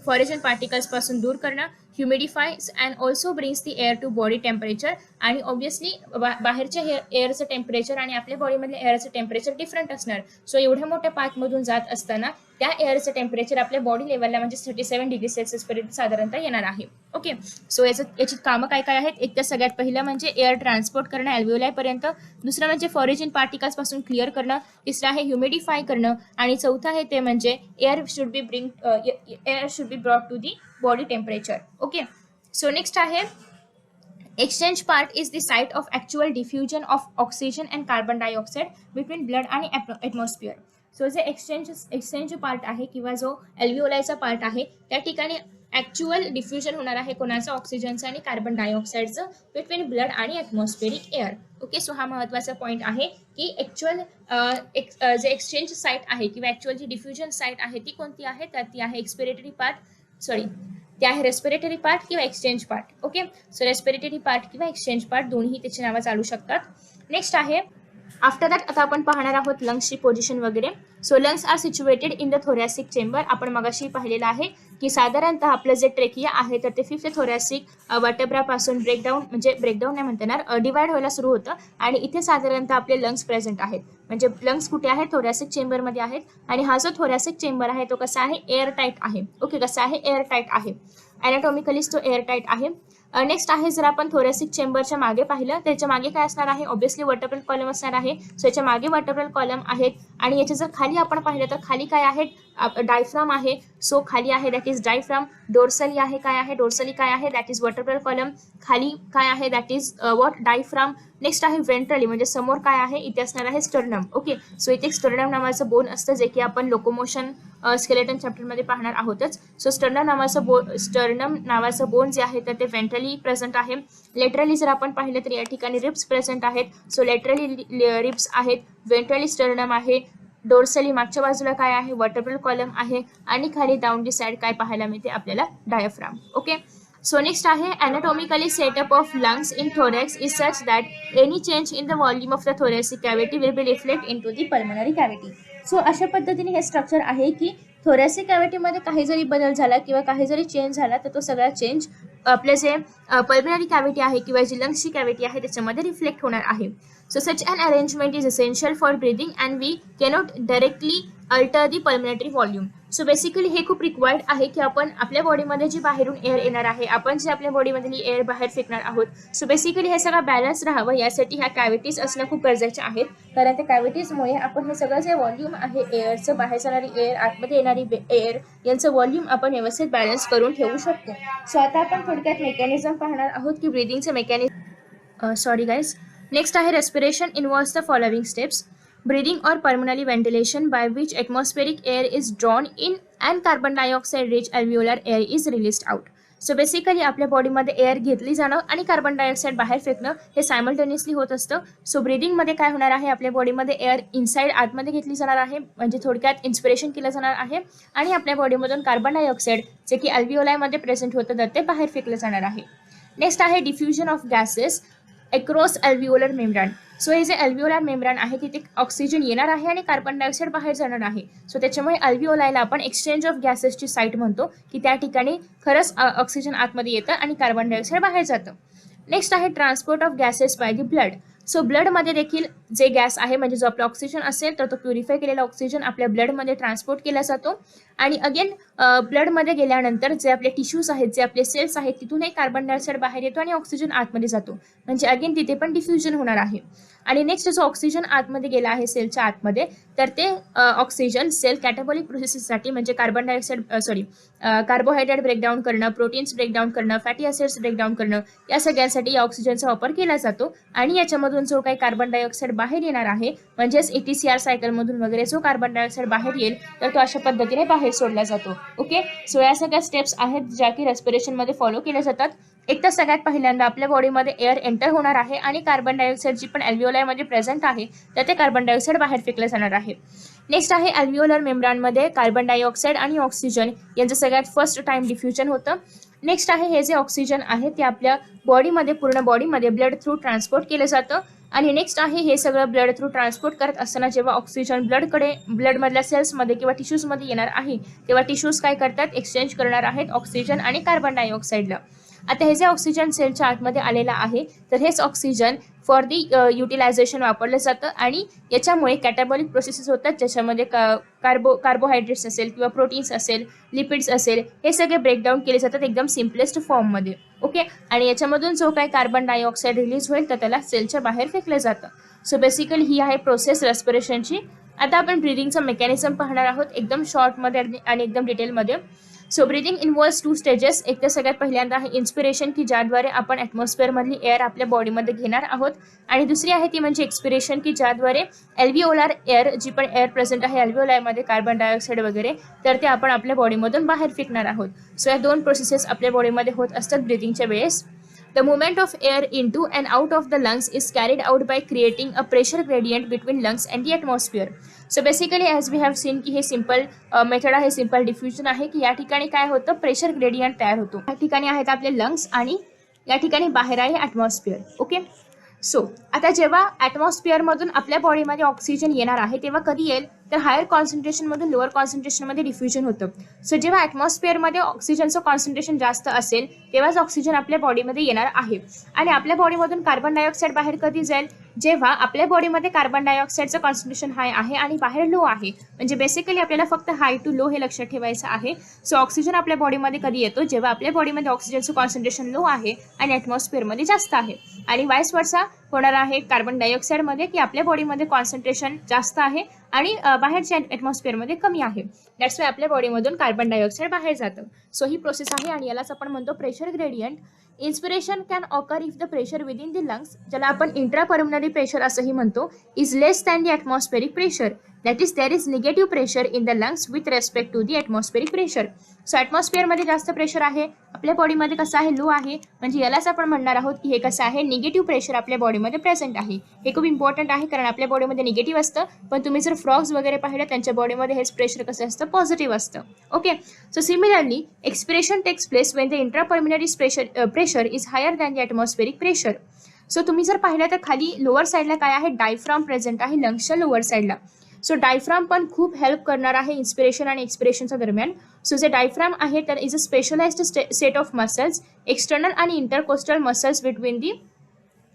फॉरेन पार्टिकल्स पासून दूर करणं, humidifies and also brings the air to body temperature. आणि ऑब्व्हियसली बाहेरच्या एअरचं टेम्परेचर आणि आपल्या बॉडीमधल्या एअरचं टेम्परेचर डिफरंट असणार. सो एवढ्या मोठ्या पाथमधून जात असताना त्या एअरचं टेम्परेचर आपल्या बॉडी लेवलला म्हणजे 37 डिग्री सेल्सिअसपर्यंत साधारणतः येणार आहे. ओके, सो याची कामं काय काय आहेत, एक तर सगळ्यात पहिलं म्हणजे एअर ट्रान्सपोर्ट करणं अल्व्हिओलायपर्यंत, दुसरं म्हणजे फॉरेन पार्टिकल्सपासून क्लिअर करणं, तिसरं आहे ह्युमिडिफाय करणं, आणि चौथं आहे ते म्हणजे air should be brought to the body temperature. Okay, so next आहे exchange part is the site of actual diffusion of oxygen and carbon dioxide between blood आणि atmosphere. सो जे एक्सचेंज पार्ट आहे किंवा जो अल्व्हिओलायचा पार्ट आहे त्या ठिकाणी actual diffusion होणार आहे कोणाचं, ऑक्सिजनचं आणि कार्बन डायऑक्साईडचं बिटवीन ब्लड आणि ॲटमॉस्फेरिक एअर. ओके, सो हा महत्त्वाचा पॉईंट आहे की ॲक्च्युअल जे एक्सचेंज साईट आहे किंवा ॲक्च्युअल जी डिफ्युजन साईट आहे ती कोणती आहे, तर ती आहे ते आहे रेस्पिरेटरी पार्ट किंवा exchange part. Okay, so respiratory part किंवा एक्सचेंज पार्ट दोन्ही त्याची नावं चालू शकतात. नेक्स्ट आहे आफ्टर दॅट आता आपण पाहणार आहोत लंग्सची पोझिशन वगैरे. So lungs are situated in the thoracic chamber. आपण मगाशी पाहिलेलं आहे की साधारणतः आपलं जे ट्रेकिया आहे तर ते 5th थोरॅसिक वर्टेब्रापासून ब्रेकडाऊन नाही म्हणता येणार, डिवाइड व्हायला सुरू होतं आणि इथे साधारणतः आपले लंग्स प्रेझेंट आहेत. म्हणजे लंग्स कुठे आहेत, थोरॅसिक चेंबरमध्ये आहेत. आणि हा जो थोरॅसिक चेंबर आहे तो कसा आहे, एअर टाईट आहे. ओके, कसा आहे, एअर टाईट आहे. ॲनाटॉमिकलीच तो एअर टाईट आहे. नेक्स्ट आहे जर आपण थोरॅसिक चेंबरच्या मागे पाहिलं त्याच्या मागे काय असणार आहे, ऑब्व्हियसली वर्टेब्रल कॉलम असणार आहे. सो याच्या मागे वर्टेब्रल कॉलम आहेत आणि याच्या जर खाली आपण पाहिलं तर खाली काय आहे, डायफ्राम आहे. सो खाली आहे दॅट इज डायफ्राम. डोर्सली आहे, काय आहे, डोर्सली काय आहे, दॅट इज वर्टेब्रल कॉलम. खाली काय आहे, दॅट इज डायफ्राम. नेक्स्ट आहे व्हेंट्रली, म्हणजे समोर काय आहे, इथे असणार आहे स्टर्नम. ओके, सो इथे स्टर्नम नावाचं बोन असतं जे की आपण लोकोमोशन स्केलेटन चॅप्टरमध्ये पाहणार आहोतच. सो स्टर्नम नावाचं बोन जे आहे तर ते व्हेंट्रली प्रेझेंट आहे. लेटरली जर आपण पाहिलं तर या ठिकाणी रिब्स प्रेझेंट आहेत. सो लेटरली रिब्स आहेत, व्हेंट्रली स्टर्नम आहे, डोर्सली मागच्या बाजूला काय आहे, वर्टेब्रल कॉलम आहे आणि खाली डाऊन दी साइड काय पाहायला मिळते आपल्याला, डायफ्राम. ओके, सो नेक्स्ट आहे anatomically setup of lungs in thorax is such that any change in the volume of the thoracic cavity will be reflect into the pulmonary cavity. So अशा पद्धतीने हे structure आहे की thoracic कॅव्हिटीमध्ये काही जरी बदल झाला किंवा काही जरी चेंज झाला तर तो सगळा चेंज आपले जे पल्मनरी कॅव्हिटी आहे किंवा जी लंग्सची कॅव्हिटी आहे त्याच्यामध्ये रिफ्लेक्ट होणार आहे. So such an arrangement is essential for breathing and we cannot directly alter the pulmonary volume. So basically हे खूप रिक्वायर्ड आहे की आपण आपल्या बॉडीमध्ये जी बाहेरून एअर येणार आहे, आपण जे आपल्या बॉडीमधली एअर बाहेर फेकणार आहोत, सो बेसिकली हे सगळं बॅलन्स राहावं यासाठी ह्या कॅव्हिटीज असणं खूप गरजेचे आहेत. कारण त्या कॅव्हिटीजमुळे आपण हे सगळं जे व्हॉल्यूम आहे एअरचं, बाहेर जाणारी एअर, आतमध्ये येणारी एअर, यांचं व्हॉल्यूम आपण व्यवस्थित बॅलन्स करून ठेवू शकतो. सो आता आपण थोडक्यात मेकॅनिझम पाहणार आहोत की ब्रीदिंगचं मेकॅनिझम. Sorry guys. नेक्स्ट आहे respiration involves the following steps. Breathing or pulmonary ventilation by which atmospheric air is drawn in and carbon dioxide rich alveolar air is released out. So basically आपल्या बॉडीमध्ये air घेतली जाणं आणि carbon dioxide बाहेर फेकणं हे simultaneously होत असतं. So ब्रीदिंगमध्ये काय होणार आहे, आपल्या बॉडीमध्ये एअर इनसाईड आतमध्ये घेतली जाणार आहे, म्हणजे थोडक्यात इन्स्पिरेशन केलं जाणार आहे आणि आपल्या बॉडीमधून कार्बन डायऑक्साईड जे की अल्व्हिओलायमध्ये प्रेझेंट होतं तर ते बाहेर फेकलं जाणार आहे. नेक्स्ट आहे diffusion of gases across alveolar membrane. So हे जे अल्व्हिओलार मेम्ब्रेन आहे तिथे ऑक्सिजन येणार आहे आणि कार्बन डायऑक्साईड बाहेर जाणार आहे. सो त्याच्यामुळे अल्व्हिओलायला आपण एक्सचेंज ऑफ गॅसेसची साईट म्हणतो, की त्या ठिकाणी खरंच ऑक्सिजन आतमध्ये येतं आणि कार्बन डायऑक्साईड बाहेर जातं. नेक्स्ट आहे transport of gases by the blood. So ब्लडमध्ये देखील जे गॅस आहे म्हणजे जो आपला ऑक्सिजन असेल तर तो प्युरिफाय केलेला ऑक्सिजन आपल्या ब्लडमध्ये ट्रान्सपोर्ट केला जातो आणि अगेन ब्लडमध्ये गेल्यानंतर जे आपले टिश्यूज आहेत, जे आपले सेल्स आहेत, तिथूनही कार्बन डायऑक्साईड बाहेर येतो आणि ऑक्सिजन आतमध्ये जातो. म्हणजे अगेन तिथे पण डिफ्युजन होणार आहे. आणि नेक्स्ट जो ऑक्सिजन आतमध्ये गेला आहे सेलच्या आतमध्ये, तर ते ऑक्सिजन सेल कॅटाबॉलिक प्रोसेससाठी म्हणजे कार्बन डायऑक्साईड कार्बोहायड्रेट ब्रेकडाऊन करणं, प्रोटीन्स ब्रेकडाऊन करणं, फॅटी ॲसिड्स ब्रेकडाऊन करणं, या सगळ्यांसाठी या ऑक्सिजनचा वापर केला जातो. आणि याच्यामधून जो काही कार्बन डायऑक्साईड बाहेर येणार आहे म्हणजेच ETCR सायकलमधून वगैरे जो कार्बन डायऑक्साईड बाहेर येईल तर तो अशा पद्धतीने बाहेर सोडला जातो. ओके, सो या सगळ्या स्टेप्स आहेत ज्या की रेस्पिरेशनमध्ये फॉलो केल्या जातात. एक तर सगळ्यात पहिल्यांदा आपल्या बॉडीमध्ये एअर एंटर होणार आहे आणि कार्बन डायऑक्साईड जी पण अल्व्हिओलायमध्ये प्रेझेंट आहे तर ते कार्बन डायऑक्साईड बाहेर फेकलं जाणार आहे. नेक्स्ट आहे अल्व्हिओलर मेम्ब्रेनमध्ये कार्बन डायऑक्साईड आणि ऑक्सिजन यांचं सगळ्यात फर्स्ट टाइम डिफ्युजन होतं. नेक्स्ट आहे हे जे ऑक्सिजन आहे ते आपल्या बॉडीमध्ये पूर्ण बॉडीमध्ये ब्लड थ्रू ट्रान्सपोर्ट केलं जातं. आणि नेक्स्ट आहे हे सगळं ब्लड थ्रू ट्रान्सपोर्ट करत असताना जेव्हा ऑक्सिजन ब्लडमधल्या सेल्समध्ये किंवा टिश्यूजमध्ये येणार आहे तेव्हा टिश्यूज काय करतात, एक्सचेंज करणार आहेत ऑक्सिजन आणि कार्बन डायऑक्साईडला. आता हे जे ऑक्सिजन सेलच्या आतमध्ये आलेलं आहे तर हेच ऑक्सिजन फॉर दी युटिलायझेशन वापरलं जातं आणि याच्यामुळे कॅटाबॉलिक प्रोसेसेस होतात ज्याच्यामध्ये कार्बोहायड्रेट्स असेल किंवा प्रोटीन्स असेल, लिपिड्स असेल, हे सगळे ब्रेकडाऊन केले जातात एकदम सिम्पलेस्ट फॉर्ममध्ये. ओके, आणि याच्यामधून जो काही कार्बन डायऑक्साईड रिलीज होईल तर त्याला सेलच्या बाहेर फेकलं जातं. सो बेसिकली ही आहे प्रोसेस रेस्पिरेशनची. आता आपण ब्रिदिंगचं मेकॅनिझम पाहणार आहोत एकदम शॉर्टमध्ये आणि एकदम डिटेलमध्ये. So breathing involves 2 stages. एक तर सगळ्यात पहिल्यांदा आहे इन्स्पिरेशन की ज्याद्वारे आपण ॲटमॉस्फिअरमधली एअर आपल्या बॉडीमध्ये घेणार आहोत आणि दुसरी आहे ती म्हणजे एक्सपिरेशन की ज्याद्वारे अल्व्हिओलार एअर जी पण एअर प्रेझेंट आहे अल्व्हिओलायमध्ये कार्बन डायऑक्साईड वगैरे तर ते आपण आपल्या बॉडीमधून बाहेर फेकणार आहोत. सो या 2 प्रोसेसेस आपल्या बॉडीमध्ये होत असतात ब्रिदिंगच्या वेळेस. The movement of air into and out of the lungs is carried out by creating a pressure gradient between lungs and the atmosphere. So basically as we have seen की हे simple method आहे, simple diffusion आहे की या ठिकाणी काय होतं, pressure gradient तयार होतो. या ठिकाणी आहेत आपले लंग्स आणि या ठिकाणी बाहेर आहे ॲटमॉस्फिअर. ओके, सो आता जेव्हा ॲटमॉस्फिअरमधून आपल्या बॉडीमध्ये ऑक्सिजन येणार आहे तेव्हा कधी येईल तर हायर कॉन्सन्ट्रेशनमधून लोअर कॉन्सन्ट्रेशनमध्ये डिफ्युजन होतं. सो जेव्हा ॲटमॉस्फिअरमध्ये ऑक्सिजनचं कॉन्सन्ट्रेशन जास्त असेल तेव्हाच ऑक्सिजन आपल्या बॉडीमध्ये येणार आहे आणि आपल्या बॉडीमधून कार्बन डायऑक्साईड बाहेर कधी जाईल, जेव्हा आपल्या बॉडीमध्ये कार्बन डायऑक्साईडचं कॉन्सन्ट्रेशन हाय आहे आणि बाहेर लो आहे. म्हणजे बेसिकली आपल्याला फक्त हाय टू लो हे लक्षात ठेवायचं आहे. सो ऑक्सिजन आपल्या बॉडीमध्ये कधी येतो, जेव्हा आपल्या बॉडीमध्ये ऑक्सिजनचं कॉन्सन्ट्रेशन लो आहे आणि ॲटमॉस्फिअरमध्ये जास्त आहे. आणि वाईस वर्सा होणार आहे कार्बन डायऑक्साईडमध्ये की आपल्या बॉडीमध्ये कॉन्सन्ट्रेशन जास्त आहे आणि बाहेरच्या ॲटमॉस्फिअरमध्ये कमी आहे. दॅट्स वाय आपल्या बॉडीमधून कार्बन डायऑक्साईड बाहेर जातं. सो ही प्रोसेस आहे आणि यालाच आपण म्हणतो pressure gradient. Inspiration can occur if the pressure within the lungs, ज्याला आपण इंट्रापल्मनरी प्रेशर असंही म्हणतो, is less than the atmospheric pressure. That is there is negative pressure in the lungs with respect to the atmospheric pressure. So ॲटमॉस्फिअरमध्ये जास्त pressure आहे, आपल्या बॉडीमध्ये कसं आहे, लो आहे. म्हणजे यालाच आपण म्हणणार आहोत की हे कसं आहे, निगेटिव्ह प्रेशर आपल्या बॉडीमध्ये प्रेझेंट आहे. हे खूप इम्पॉर्टंट आहे कारण आपल्या बॉडीमध्ये निगेटिव्ह असतं, पण तुम्ही जर फ्रॉग्स वगैरे पाहिलं त्यांच्या बॉडीमध्ये हेच प्रेशर कसं असतं, पॉझिटिव्ह असतं. Okay, so similarly expiration takes place when the intrapulmonary pressure is higher than the atmospheric pressure. So तुम्ही जर पाहिलं तर खाली लोअर साईडला काय आहे, डायफ्राम प्रेझेंट आहे लंग्सच्या लोअर साईडला. सो डायफ्राम पण खूप हेल्प करणार आहे इन्स्पिरेशन आणि एक्सपिरेशनच्या दरम्यान. सो जे डायफ्राम आहे तर is a specialised set of muscles, external आणि intercostal muscles between the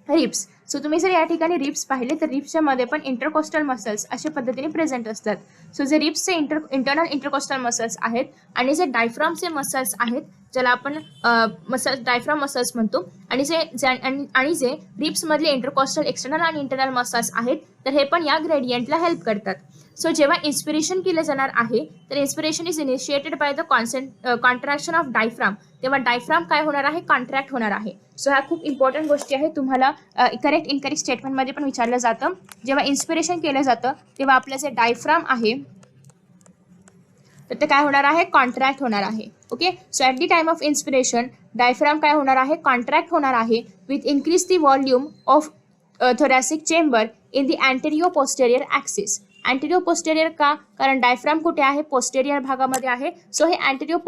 ribs. So तुम्ही जर या ठिकाणी रिब्स पाहिले तर रिब्सच्या मध्ये पण इंटरकोस्टल मसल्स अशा पद्धतीने प्रेझेंट असतात. सो जे रिब्सचे इंटरनल इंटरकोस्टल मसल्स आहेत आणि जे डायफ्रामचे मसल्स आहेत ज्याला आपण डायफ्राम मसल्स म्हणतो आणि जे रिब्समधले इंटरकोस्टल एक्सटर्नल आणि इंटरनल मसल्स आहेत तर हे पण या ग्रेडियंटला हेल्प करतात. सो जेव्हा इन्स्पिरेशन केलं जाणार आहे तर inspiration is initiated by the contraction of diaphragm, तेव्हा डायफ्राम काय होणार आहे, कॉन्ट्रॅक्ट होणार आहे. सो ह्या खूप इम्पॉर्टंट गोष्टी आहेत, तुम्हाला करेक्ट इनकरेक्ट स्टेटमेंटमध्ये पण विचारलं जातं. जेव्हा इन्स्पिरेशन केलं जातं तेव्हा आपलं जे डायफ्राम आहे तर ते काय होणार आहे, कॉन्ट्रॅक्ट होणार आहे. Okay, so at the time of inspiration diaphragm काय होणार आहे, कॉन्ट्रॅक्ट होणार आहे with increase the volume of thoracic chamber in the anterior posterior axis. Anterior posterior का, कारण डायफ्राम कुठे आहे, पोस्टेरियर भागामध्ये आहे. सो हे अँटेरियर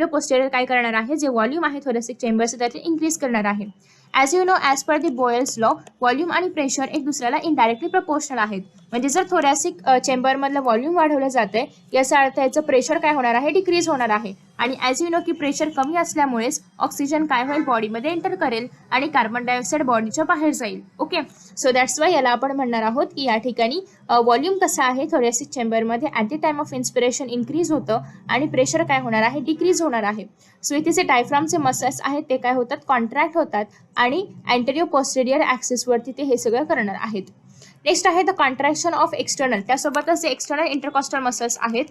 पोस्टेरियर काय करणार आहे, जे व्हॉल्यूम आहे थोरॅसिक चेंबरचं त्याचे इन्क्रीज करणार आहे. As you no as per the Boyle's law volume आणि प्रेशर एक दुसऱ्याला इनडायरेक्टली प्रपोर्शनल आहेत. म्हणजे जर थोरॅसिक चेंबरमधलं व्हॉल्यूम वाढवलं जातंय याचा अर्थ याचं प्रेशर काय होणार आहे, डिक्रीज होणार आहे. आणि ॲज यू नो की प्रेशर कमी असल्यामुळेच ऑक्सिजन काय होईल, बॉडीमध्ये एंटर करेल आणि कार्बन डायऑक्साईड बॉडीच्या बाहेर जाईल. ओके, सो दॅट्स वाय याला आपण म्हणणार आहोत की या ठिकाणी व्हॉल्यूम कसं आहे थोरॅसिक चेंबरमध्ये at the time of inspiration increase होतं आणि प्रेशर काय होणार आहे, डिक्रीज होणार आहे. सो इथे जे डायफ्रामचे मसल्स आहेत ते काय होतात, कॉन्ट्रॅक्ट होतात आणि अँटेरियर पोस्टेरियर ॲक्सिसवरती ते हे सगळं करणार आहेत. नेक्स्ट आहे द कॉन्ट्रॅक्शन ऑफ एक्सटर्नल, त्यासोबतच जे एक्सटर्नल इंटरकॉस्टल मसल्स आहेत,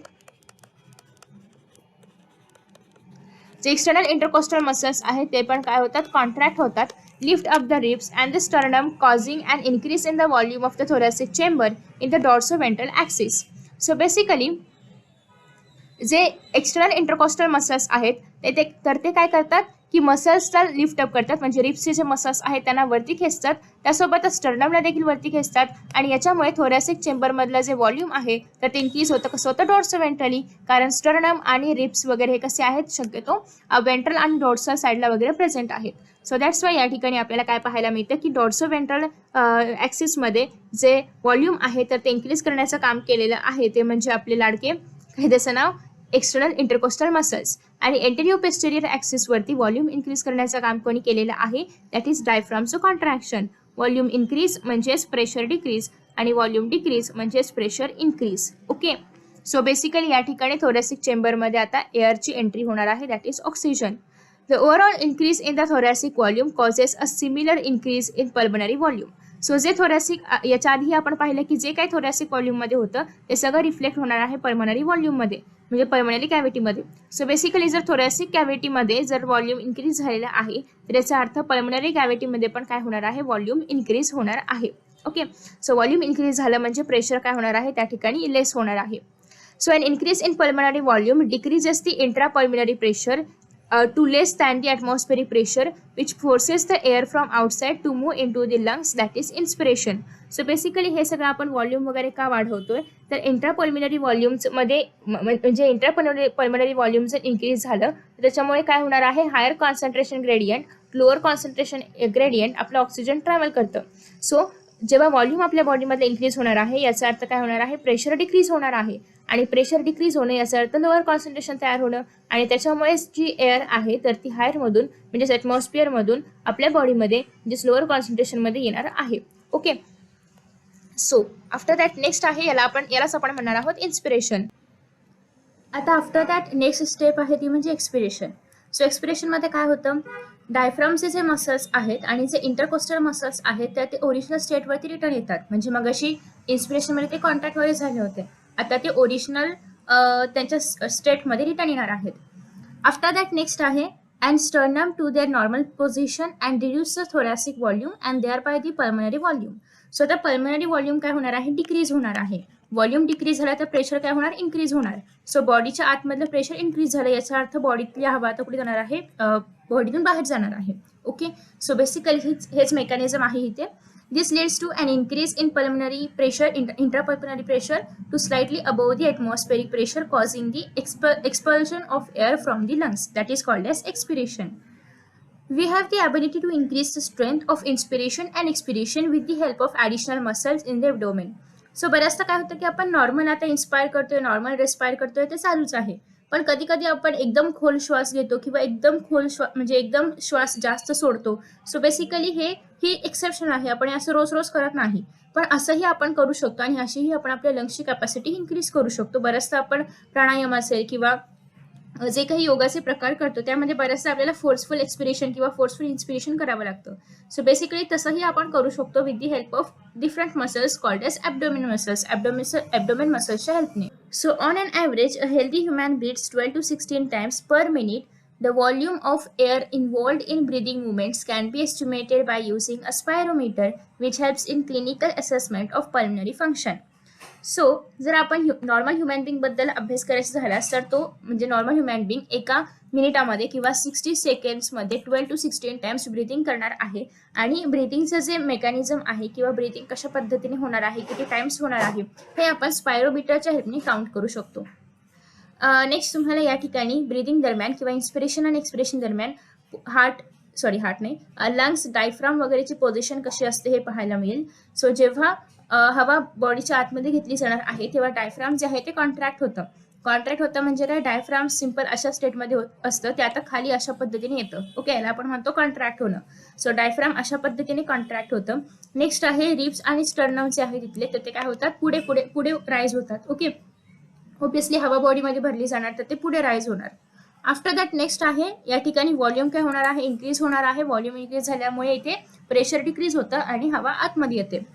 जे एक्सटर्नल इंटरकॉस्टल मसल्स आहेत ते पण काय होतात, कॉन्ट्रॅक्ट होतात. Lift up the ribs and the sternum causing an increase in the volume of the thoracic chamber in the dorsoventral axis. So basically जे एक्सटर्नल इंटरकॉस्टल मसल्स आहेत ते काय करतात की मसल्सला लिफ्ट अप करतात, म्हणजे रिब्सचे जे मसल्स आहेत त्यांना वरती खेचतात, त्यासोबतच स्टर्नमला देखील वरती खेचतात आणि याच्यामुळे थोरॅसिक चेंबरमधलं जे व्हॉल्यूम आहे तर ते इन्क्रीज होतं. कसं होतं, डॉर्सोवेंट्रली, कारण स्टर्नम आणि रिब्स वगैरे हे कसे आहेत, शक्यतो वेंट्रल आणि डॉर्सल साईडला वगैरे प्रेझेंट आहेत. सो दॅट्स वाय या ठिकाणी आपल्याला काय पाहायला मिळतं की डॉर्सोवेंट्रल ॲक्सिसमध्ये जे व्हॉल्यूम आहे तर ते इन्क्रीज करण्याचं काम केलेलं आहे ते म्हणजे आपले लाडके काय त्याचं नाव, एक्सटर्नल इंटरकोस्टल मसल्स. आणि एंटेरियर पोस्टेरियर ॲक्सिसवरती व्हॉल्यूम इन्क्रीज करण्याचं काम कोणी केलेलं आहे, दॅट इज डायफ्रामचं कॉन्ट्रॅक्शन. व्हॉल्यूम इन्क्रीज म्हणजेच प्रेशर डिक्रीज आणि व्हॉल्यूम डिक्रीज म्हणजेच pressure increase. Okay, so basically या ठिकाणी थोरॅसिक चेंबरमध्ये आता एअरची एंट्री होणार आहे, that is oxygen. The overall increase in the thoracic volume causes a similar increase in pulmonary volume. So जे थोरॅसिक याच्या आधी आपण पाहिलं की जे काही थोरॅसिक व्हॉल्यूममध्ये होतं ते सगळं रिफ्लेक्ट होणार आहे पल्मनरी व्हॉल्यूममध्ये, म्हणजे पल्मनरी कॅव्हिटीमध्ये. सो बेसिकली जर थोरॅसिक कॅव्हिटीमध्ये जर व्हॉल्यूम इन्क्रीज झालेला आहे तर याचा अर्थ पल्मनरी कॅव्हिटीमध्ये पण काय होणार आहे, व्हॉल्यूम इन्क्रीज होणार आहे. ओके, सो व्हॉल्यूम इन्क्रीज झालं म्हणजे प्रेशर काय होणार आहे, त्या ठिकाणी लेस होणार आहे. So an increase in pulmonary volume decreases the intrapulmonary pressure to less than the atmospheric pressure which forces the air from outside to move into the lungs, that is inspiration. So basically हे सगळं आपण volume वगैरे का वाढवतोय तर इंट्रापल्मनरी व्हॉल्यूम्समध्ये म्हणजे इंट्रापल्मनरी volume जर increase झालं तर त्याच्यामुळे काय होणार आहे, higher concentration gradient, lower concentration gradient आपलं ऑक्सिजन ट्रॅव्हल करतं. सो जेव्हा व्हॉल्यूम आपल्या बॉडीमध्ये इन्क्रीज होणार आहे याचा अर्थ काय होणार आहे, प्रेशर डिक्रीज होणार आहे आणि प्रेशर डिक्रीज होणं याचा अर्थ लोअर कॉन्सन्ट्रेशन तयार होणं आणि त्याच्यामुळेच जी एअर आहे तर ती हायरमधून म्हणजेच ॲटमॉस्फिअरमधून आपल्या बॉडीमध्ये म्हणजे लोअर कॉन्सन्ट्रेशनमध्ये येणार आहे. Okay, so after that next आहे यालाच आपण म्हणणार आहोत इन्स्पिरेशन. आता आफ्टर दॅट नेक्स्ट स्टेप आहे ती म्हणजे एक्सपिरेशन. सो एक्सपिरेशनमध्ये काय होतं, डायफ्रामचे जे मसल्स आहेत आणि जे इंटरकोस्टल मसल्स आहेत तर ते ओरिजिनल स्टेटवरती रिटर्न येतात. म्हणजे मग अशी इन्स्पिरेशनमध्ये ते कॉन्टॅक्टमध्ये झाले होते, आता ते ओरिजिनल त्यांच्या स्टेटमध्ये रिटर्न येणार आहेत. आफ्टर दॅट नेक्स्ट आहे and sternum to their normal position and reduce the thoracic volume and thereby the pulmonary volume. So the pulmonary volume काय होणार आहे, डिक्रीज होणार आहे. व्हॉल्यूम डिक्रीज झाला तर प्रेशर काय होणार, इन्क्रीज होणार. सो बॉडीच्या आतमधलं प्रेशर इन्क्रीज झालं याचा अर्थ बॉडीतली हवा आता कुठे जाणार आहे, बॉडीतून बाहेर जाणार आहे. ओके, सो बेसिकली हेच मेकॅनिझम आहे इथे. This leads to an increase in pulmonary pressure, intrapulmonary pressure to slightly above the atmospheric pressure, causing the expulsion of air from the lungs. That is called as expiration. We have the ability to increase the strength of inspiration and expiration with the help of additional muscles in the abdomen. So बऱ्याचदा काय होतं की आपण normal आता inspire करतोय, normal respire करतोय ते चालूच आहे, पण कधी कधी आपण एकदम खोल श्वास घेतो किंवा एकदम खोल म्हणजे एकदम श्वास जास्त सोडतो. सो बेसिकली ही एक्सेप्शन आहे, आपण असं रोज रोज करत नाही, पण असंही आपण करू शकतो आणि अशीही आपण आपल्या लंग्सची कॅपॅसिटी इन्क्रीज करू शकतो. बऱ्याचदा आपण प्राणायाम असेल किंवा जे काही योगाचे प्रकार करतो त्यामध्ये बऱ्याचदा आपल्याला फोर्सफुल एक्सपिरेशन किंवा फोर्सफुल इन्स्पिरेशन करावं लागतं. सो बेसिकली तसंही आपण करू शकतो with the help of different muscles called as abdomen muscles, abdomen मसल्सच्या हेल्पने. So on an average, a healthy human breathes 12 to 16 times per minute. The volume of air involved in breathing movements can be estimated by using a spirometer, which helps in clinical assessment of pulmonary function. So जर आपण normal human बिंगबद्दल अभ्यास करायचा झाल्यास तर तो म्हणजे normal human being एका मिनिटामध्ये किंवा 60 सेकंड्समध्ये 12 to 16 टाइम्स ब्रीथिंग करणार आहे आणि ब्रीथिंगचं जे मेकॅनिझम आहे किंवा ब्रीथिंग कशा पद्धतीने होणार आहे, किती टाइम्स होणार आहे हे आपण स्पायरोमीटरच्या हेल्पने काउंट करू शकतो. नेक्स्ट तुम्हाला या ठिकाणी ब्रीथिंग दरम्यान किंवा इन्स्पिरेशन आणि एक्सपिरेशन दरम्यान हार्ट हार्ट नाही, लंग्स, डायफ्राम वगैरेची पोझिशन कशी असते हे पाहायला मिळेल. सो जेव्हा हवा बॉडीच्या आतमध्ये घेतली जाणार आहे तेव्हा डायफ्राम जे आहे ते कॉन्ट्रॅक्ट होतं म्हणजे काय, डायफ्राम सिंपल अशा स्टेटमध्ये असतं, ते आता खाली अशा पद्धतीने येतं. ओके, याला आपण म्हणतो कॉन्ट्रॅक्ट होणं. सो डायफ्राम अशा पद्धतीने कॉन्ट्रॅक्ट होतं. नेक्स्ट आहे रिब्स आणि स्टर्नम जे आहे तिथले, तर ते काय होतात, पुढे पुढे पुढे राईज होतात. ओके, ऑब्विसली हवा बॉडीमध्ये भरली जाणार तर ते पुढे राईज होणार. आफ्टर दॅट नेक्स्ट आहे, या ठिकाणी व्हॉल्यूम काय होणार आहे, इन्क्रीज होणार आहे. व्हॉल्यूम इन्क्रीज झाल्यामुळे इथे प्रेशर डिक्रीज होतं आणि हवा आतमध्ये येते.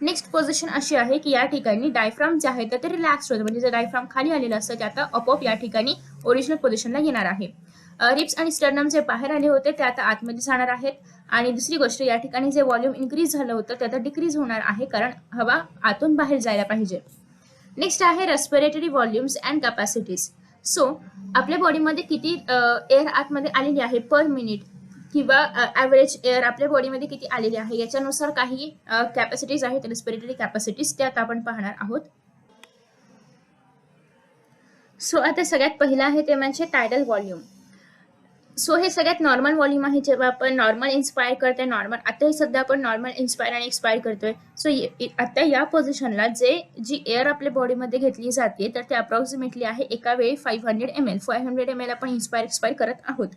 नेक्स्ट पोझिशन अशी आहे की या ठिकाणी डायफ्राम जे आहे तर ते रिलॅक्स होतं, म्हणजे जे डायफ्राम खाली आलेलं असतं ते आता आपोआप या ठिकाणी ओरिजिनल पोझिशनला येणार आहे. रिब्स आणि स्टर्नम जे बाहेर आले होते ते आता आतमध्ये जाणार आहेत. आणि दुसरी गोष्ट, या ठिकाणी जे व्हॉल्यूम इन्क्रीज झालं होतं ते आता डिक्रीज होणार आहे, कारण हवा आतून बाहेर जायला पाहिजे. नेक्स्ट आहे respiratory volumes and capacities. So आपल्या बॉडीमध्ये किती एअर आतमध्ये आलेली आहे पर मिनिट किंवा ॲव्हरेज एअर आपल्या बॉडीमध्ये किती आलेली आहे याच्यानुसार काही कॅपॅसिटीज आहेत, रेस्पिरेटरी कॅपॅसिटीज, त्यात आपण पाहणार आहोत. सो आता सगळ्यात पहिला आहे ते म्हणजे टायडल व्हॉल्यूम. सो हे सगळ्यात नॉर्मल व्हॉल्यूम आहे. जेव्हा आपण नॉर्मल इन्स्पायर करतोय, नॉर्मल आताही सध्या आपण नॉर्मल इन्स्पायर आणि एक्सपायर करतोय. सो आता या पोझिशनला जी एअर आपल्या बॉडीमध्ये घेतली जाते तर ते अप्रॉक्सिमेटली आहे एका वेळी 500 ml आपण इन्स्पायर एक्सपायर करत आहोत.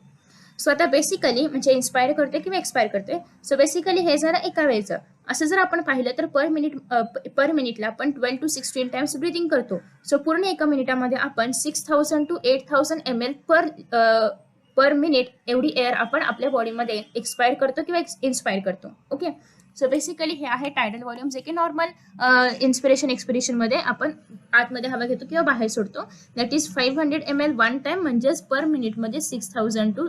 सो आता बेसिकली म्हणजे इन्स्पायर करतोय किंवा एक्सपायर करतोय. सो बेसिकली हे जरा एका वेळेचं असं जर आपण पाहिलं तर पर मिनिटला आपण 12 to 16 टाइम्स ब्रीथिंग करतो. सो पूर्ण एका मिनिटामध्ये आपण 6000 to 8000 ml पर मिनिट एवढी एअर आपण आपल्या बॉडीमध्ये एक्सपायर करतो किंवा इन्स्पायर करतो. ओके, सो बेसिकली हे आहे टायडल व्हॉल्यूम, जे की नॉर्मल इन्स्पिरेशन एक्सपिरेशनमध्ये आपण आतमध्ये हवा घेतो किंवा बाहेर सोडतो. That is 500 ml one time, म्हणजेच पर मिनिटमध्ये 6000 to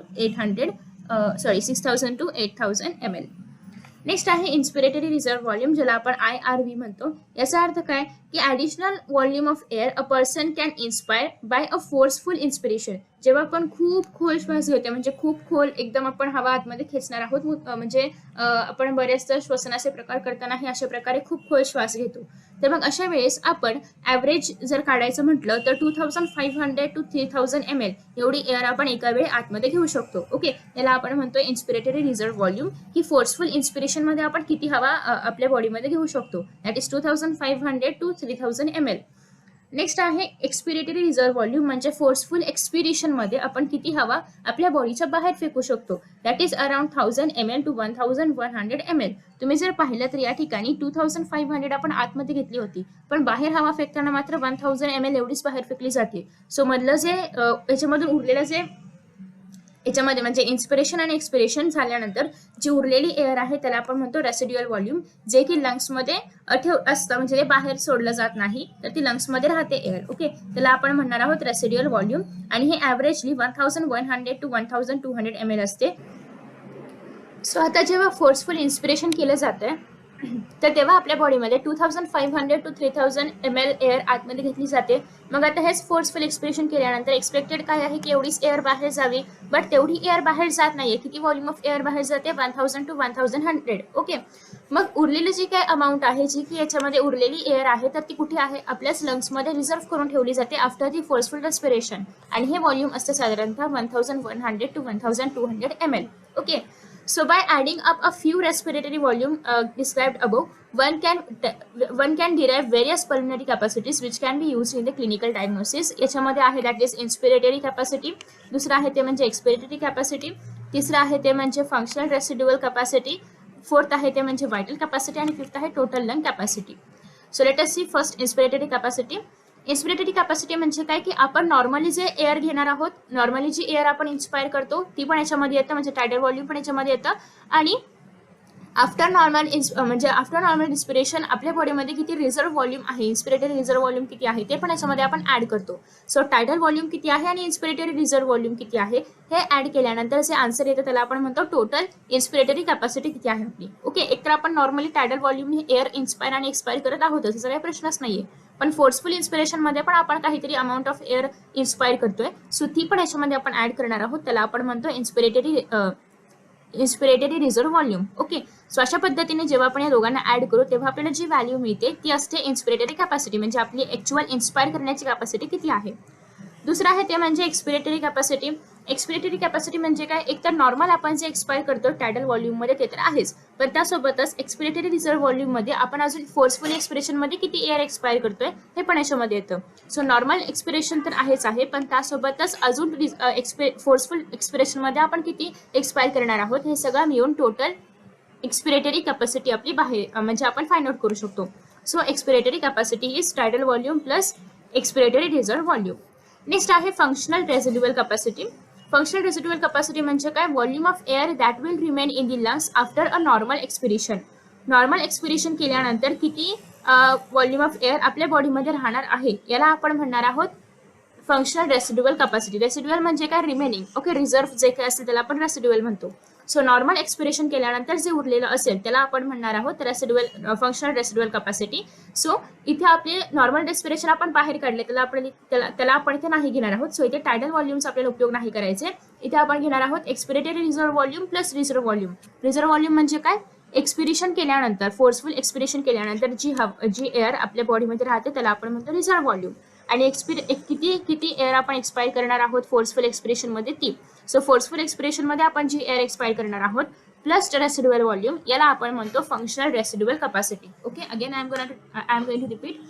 8000 ml. नेक्स्ट आहे इन्स्पिरेटरी रिझर्व्ह व्हॉल्यूम, ज्याला आपण IRV म्हणतो. याचा अर्थ काय की additional volume of air a person can inspire by a forceful inspiration. जेव्हा आपण खूप खोल श्वास घेतो, म्हणजे खूप खोल एकदम आपण हवा आतमध्ये खेचणार आहोत, म्हणजे आपण बऱ्याचदा श्वसनाचे प्रकार करतानाही अशा प्रकारे खूप खोल श्वास घेतो. तर मग अशा वेळेस आपण ॲव्हरेज जर काढायचं म्हटलं तर 2500 to 3000 ml एवढी एअर आपण एका वेळी आतमध्ये घेऊ शकतो. ओके, याला आपण म्हणतो इन्स्पिरेटरी रिझर्व्ह व्हॉल्यूम, की फोर्सफुल इन्स्पिरेशनमध्ये आपण किती हवा आपल्या बॉडीमध्ये घेऊ शकतो. That is 2500 to 3000 ml. Next आहे एक्सपिरेटरी रिझर्व्ह व्हॉल्यूम, म्हणजे फोर्सफुल एक्सपिरेशनमध्ये आपण किती हवा आपल्या बॉडीच्या बाहेर फेकू शकतो. That is around 1000 ml to 1100 ml. तुम्ही जर पाहिलं तर या ठिकाणी 2500 आपण आतमध्ये घेतली होती, पण बाहेर हवा फेकताना मात्र 1000 ml एवढीच बाहेर फेकली जाते. सो मधलं जे याच्यामधून उरलेलं जे याच्यामध्ये म्हणजे इन्स्पिरेशन आणि एक्सपिरेशन झाल्यानंतर जी उरलेली एअर आहे त्याला आपण म्हणतो रेसिड्युअल व्हॉल्यूम, जे की लंग्समध्ये असतं, म्हणजे ते बाहेर सोडलं जात नाही, तर ती लंग्समध्ये राहते एअर. ओके, त्याला आपण म्हणणार आहोत रेसिड्युअल व्हॉल्यूम, आणि हे ॲव्हरेजली 1100 to 1200 ml असते. सो आता जेव्हा फोर्सफुल इन्स्पिरेशन केलं जातं तर तेव्हा आपल्या बॉडीमध्ये 2500 to 3000 ml एअर आतमध्ये घेतली जाते. मग आता हेच फोर्सफुल एक्सपिरेशन केल्यानंतर एक्सपेक्टेड काय आहे की एवढीच एअर बाहेर जावी, बट तेवढी एअर बाहेर जात नाहीये. किती व्हॉल्यूम ऑफ एअर बाहेर जाते, 1000 to 1100. ओके, मग उरलेली जी काय अमाऊंट आहे, जी की याच्यामध्ये उरलेली एअर आहे, तर ती कुठे आहे, आपल्याच लंग्समध्ये रिझर्व्ह करून ठेवली जाते आफ्टर दी फोर्सफुल रेस्पिरेशन, आणि हे व्हॉल्यूम असते साधारणतः 1100 to 1200 ml. Okay, so by adding up a few respiratory volume described above, one can derive various pulmonary capacities which can be used in the clinical diagnosis. याच्यामध्ये आहे that is inspiratory capacity, दुसरा आहे ते म्हणजे expiratory capacity, तिसरा आहे ते म्हणजे functional residual capacity, फोर्थ आहे ते म्हणजे vital capacity, आणि फिफ्थ आहे total lung capacity. So let us see first inspiratory capacity. Inspiratory capacity म्हणजे काय की आपण नॉर्मली जे एअर घेणार आहोत, नॉर्मली जी एअर आपण इन्स्पायर करतो ती पण याच्यामध्ये येतं, म्हणजे टायडल व्हॉल्यूम पण याच्यामध्ये येतं, आणि आफ्टर नॉर्मल इन्स्पिरेशन आपल्या बॉडीमध्ये किती रिझर्व्ह व्हॉल्यूम आहे, इन्स्पिरेटरी रिझर्व्ह व्हॉल्यूम किती आहे ते पण याच्यामध्ये आपण ऍड करतो. सो टायडल व्हॉल्यूम किती आहे आणि इन्स्पिरेटरी रिझर्व्ह व्हॉल्यूम किती आहे हे ऍड केल्यानंतर जे आन्सर येतं त्याला आपण म्हणतो टोटल इन्स्पिरेटरी कॅपॅसिटी किती आहे आपली. ओके, एकतर आपण normally tidal volume air inspire आणि एक्सपायर करत आहोत, त्याचा काही प्रश्नच नाहीये, पण फोर्सफुल इन्स्पिरेशन मध्ये पण आपण काहीतरी अमाऊंट ऑफ एअर इन्स्पायर करतोय, सो ती पण याच्यामध्ये आपण ऍड करणार आहोत, त्याला आपण म्हणतो इन्स्पिरेटरी रिझर्व्ह व्हॉल्यूम. ओके, सो अशा पद्धतीने जेव्हा आपण या दोघांना ऍड करू तेव्हा आपल्याला जी व्हॅल्यू मिळते ती असते इन्स्पिरेटरी कॅपॅसिटी, म्हणजे आपली ऍक्च्युअल इन्स्पायर करण्याची कॅपॅसिटी किती आहे. दुसरा आहे ते म्हणजे एक्सपिरेटरी कॅपॅसिटी. एक्सपिरेटरी कॅपॅसिटी म्हणजे काय, एक तर नॉर्मल आपण जे एक्सपायर करतो टायडल व्हॉल्यूममध्ये ते तर आहेच, पण त्यासोबतच एक्सपिरेटरी रिझर्व्ह व्हॉल्यूममध्ये आपण अजून फोर्सफुल एक्सपिरेशनमध्ये किती एअर एक्सपायर करतोय हे पण याच्यामध्ये येतं. सो नॉर्मल एक्सपिरेशन तर आहेच आहे, पण त्यासोबतच अजून फोर्सफुल एक्सपिरेशनमध्ये आपण किती एक्सपायर करणार आहोत हे सगळं मिळून टोटल एक्सपिरेटरी कॅपॅसिटी आपली बाहेर म्हणजे आपण फाइंड आउट करू शकतो. So expiratory capacity is tidal volume plus expiratory reserve volume. Next आहे functional residual capacity. Functional residual capacity म्हणजे काय, volume of air that will remain in the lungs after a normal expiration. Normal expiration केल्यानंतर किती volume of air आपल्या बॉडीमध्ये राहणार आहे याला आपण म्हणणार आहोत फंक्शनल रेसिड्युअल कॅपॅसिटी. रेसिड्युअल म्हणजे काय, रिमेनिंग. ओके, रिझर्व्ह जे काय असेल त्याला आपण रेसिड्युअल म्हणतो. सो नॉर्मल एक्सपिरेशन केल्यानंतर जे उरलेलं असेल त्याला आपण म्हणणार आहोत residual functional residual capacity. So इथे आपले नॉर्मल रेस्पिरेशन आपण बाहेर काढले, त्याला आपण इथे नाही घेणार आहोत. सो इथे टायडल व्हॉल्यूमचा आपल्याला उपयोग नाही करायचे. इथे आपण घेणार आहोत expiratory reserve volume plus reserve volume. Reserve volume म्हणजे काय, एक्सपिरेशन केल्यानंतर फोर्सफुल एक्सपिरेशन केल्यानंतर जी एअर आपल्या बॉडीमध्ये राहते त्याला आपण म्हणतो रिझर्व्ह व्हॉल्यूम. आणि किती एअर आपण एक्सपायर करणार आहोत फोर्सफुल एक्सपिरेशनमध्ये ती. सो फोर्सफुल एक्सपिरेशनमध्ये आपण जी एअर एक्सपायर करणार आहोत प्लस रेसिड्युअल व्हॉल्यूम याला आपण म्हणतो functional residual capacity. Okay, again I am going to repeat.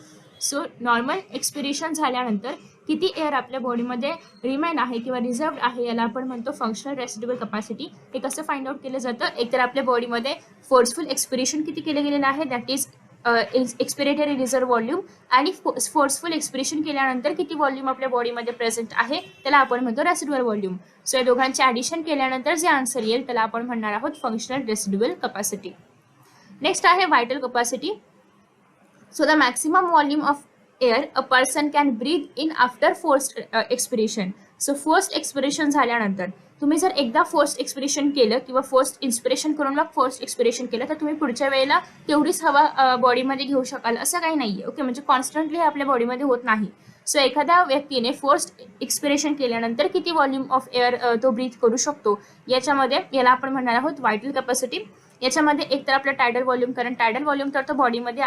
So normal expiration झाल्यानंतर किती एअर आपल्या बॉडीमध्ये रिमेन आहे किंवा रिझर्व्ड आहे याला आपण म्हणतो फंक्शनल रेसिड्युअल कॅपॅसिटी. हे कसं फाइंड आउट केलं जातं, एकतर आपल्या बॉडीमध्ये फोर्सफुल एक्सपिरेशन किती केलं गेलेलं आहे that is expiratory reserve volume, आणि फोर्सफुल एक्सपिरेशन केल्यानंतर किती व्हॉल्यूम आपल्या बॉडीमध्ये प्रेझेंट आहे त्याला आपण म्हणतो रेसिड्युअल व्हॉल्यूम. सो या दोघांचे ॲडिशन केल्यानंतर जे आन्सर येईल त्याला आपण म्हणणार आहोत फंक्शनल रेसिड्युअल कॅपॅसिटी. नेक्स्ट आहे vital capacity. So the maximum volume of air a person can breathe in after forced expiration. So forced expiration झाल्यानंतर तुम्ही जर एकदा फोर्स्ड एक्सपिरेशन केलं किंवा फोर्स्ड इन्स्पिरेशन करून मग फोर्स्ड एक्सपिरेशन केलं तर तुम्ही पुढच्या वेळेला तेवढीच हवा बॉडीमध्ये घेऊ शकाल असं काही नाही आहे. ओके, म्हणजे कॉन्स्टंटली आपल्या बॉडीमध्ये होत नाही. सो एखाद्या व्यक्तीने फोर्स्ड एक्सपिरेशन केल्यानंतर किती व्हॉल्यूम ऑफ एअर तो ब्रीथ करू शकतो याला आपण म्हणणार आहोत व्हायटल कॅपॅसिटी. याच्यामध्ये एक तर आपलं टायडल व्हॉल्यूम, कारण टायडल व्हॉल्यूम तर तो बॉडीमध्ये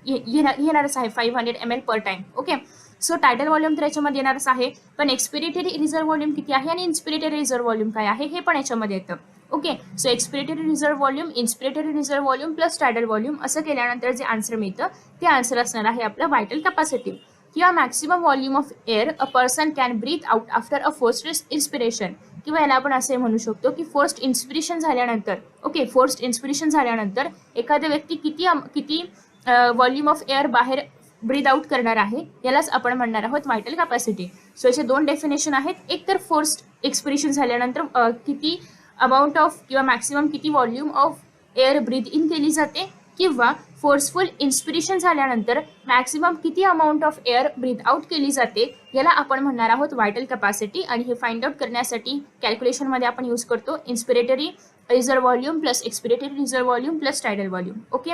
येणारच आहे 500 ml per time. Okay, so tidal volume तर याच्यामध्ये येणारच आहे, पण एक्सपिरेटरी रिझर्व्ह व्हॉल्यूम किती आहे आणि इन्स्पिरेटरी रिझर्व्ह व्हॉल्यूम काय आहे हे पण याच्यामध्ये येतं. Okay, so expiratory reserve volume, inspiratory reserve volume plus tidal volume असं केल्यानंतर जे आन्सर मिळतं ते आन्सर असणार आहे आपलं व्हायटल कॅपॅसिटी. किंवा maximum volume of air a person can breathe out after a forced inspiration. किंवा याला आपण असे म्हणू शकतो की फोर्स्ड इन्स्पिरेशन झाल्यानंतर, ओके, फोर्स्ड इन्स्पिरेशन झाल्यानंतर एखादा व्यक्ती किती व्हॉल्यूम ऑफ एअर बाहेर ब्रीथ आउट करणार आहे यालाच आपण म्हणणार आहोत व्हायटल कॅपॅसिटी. सो याचे दोन डेफिनेशन आहेत. एक तर फोर्स्ड एक्सपिरेशन झाल्यानंतर किती अमाऊंट ऑफ किंवा मॅक्सिमम किती volume of air breathe in केली जाते, किंवा फोर्सफुल इन्स्पिरेशन झाल्यानंतर मॅक्सिमम किती amount of air breathe out केली जाते याला आपण म्हणणार आहोत व्हायटल कॅपॅसिटी. आणि हे फाइंड आउट करण्यासाठी कॅल्क्युलेशनमध्ये आपण यूज करतो inspiratory reserve volume plus expiratory reserve volume plus tidal volume. Okay,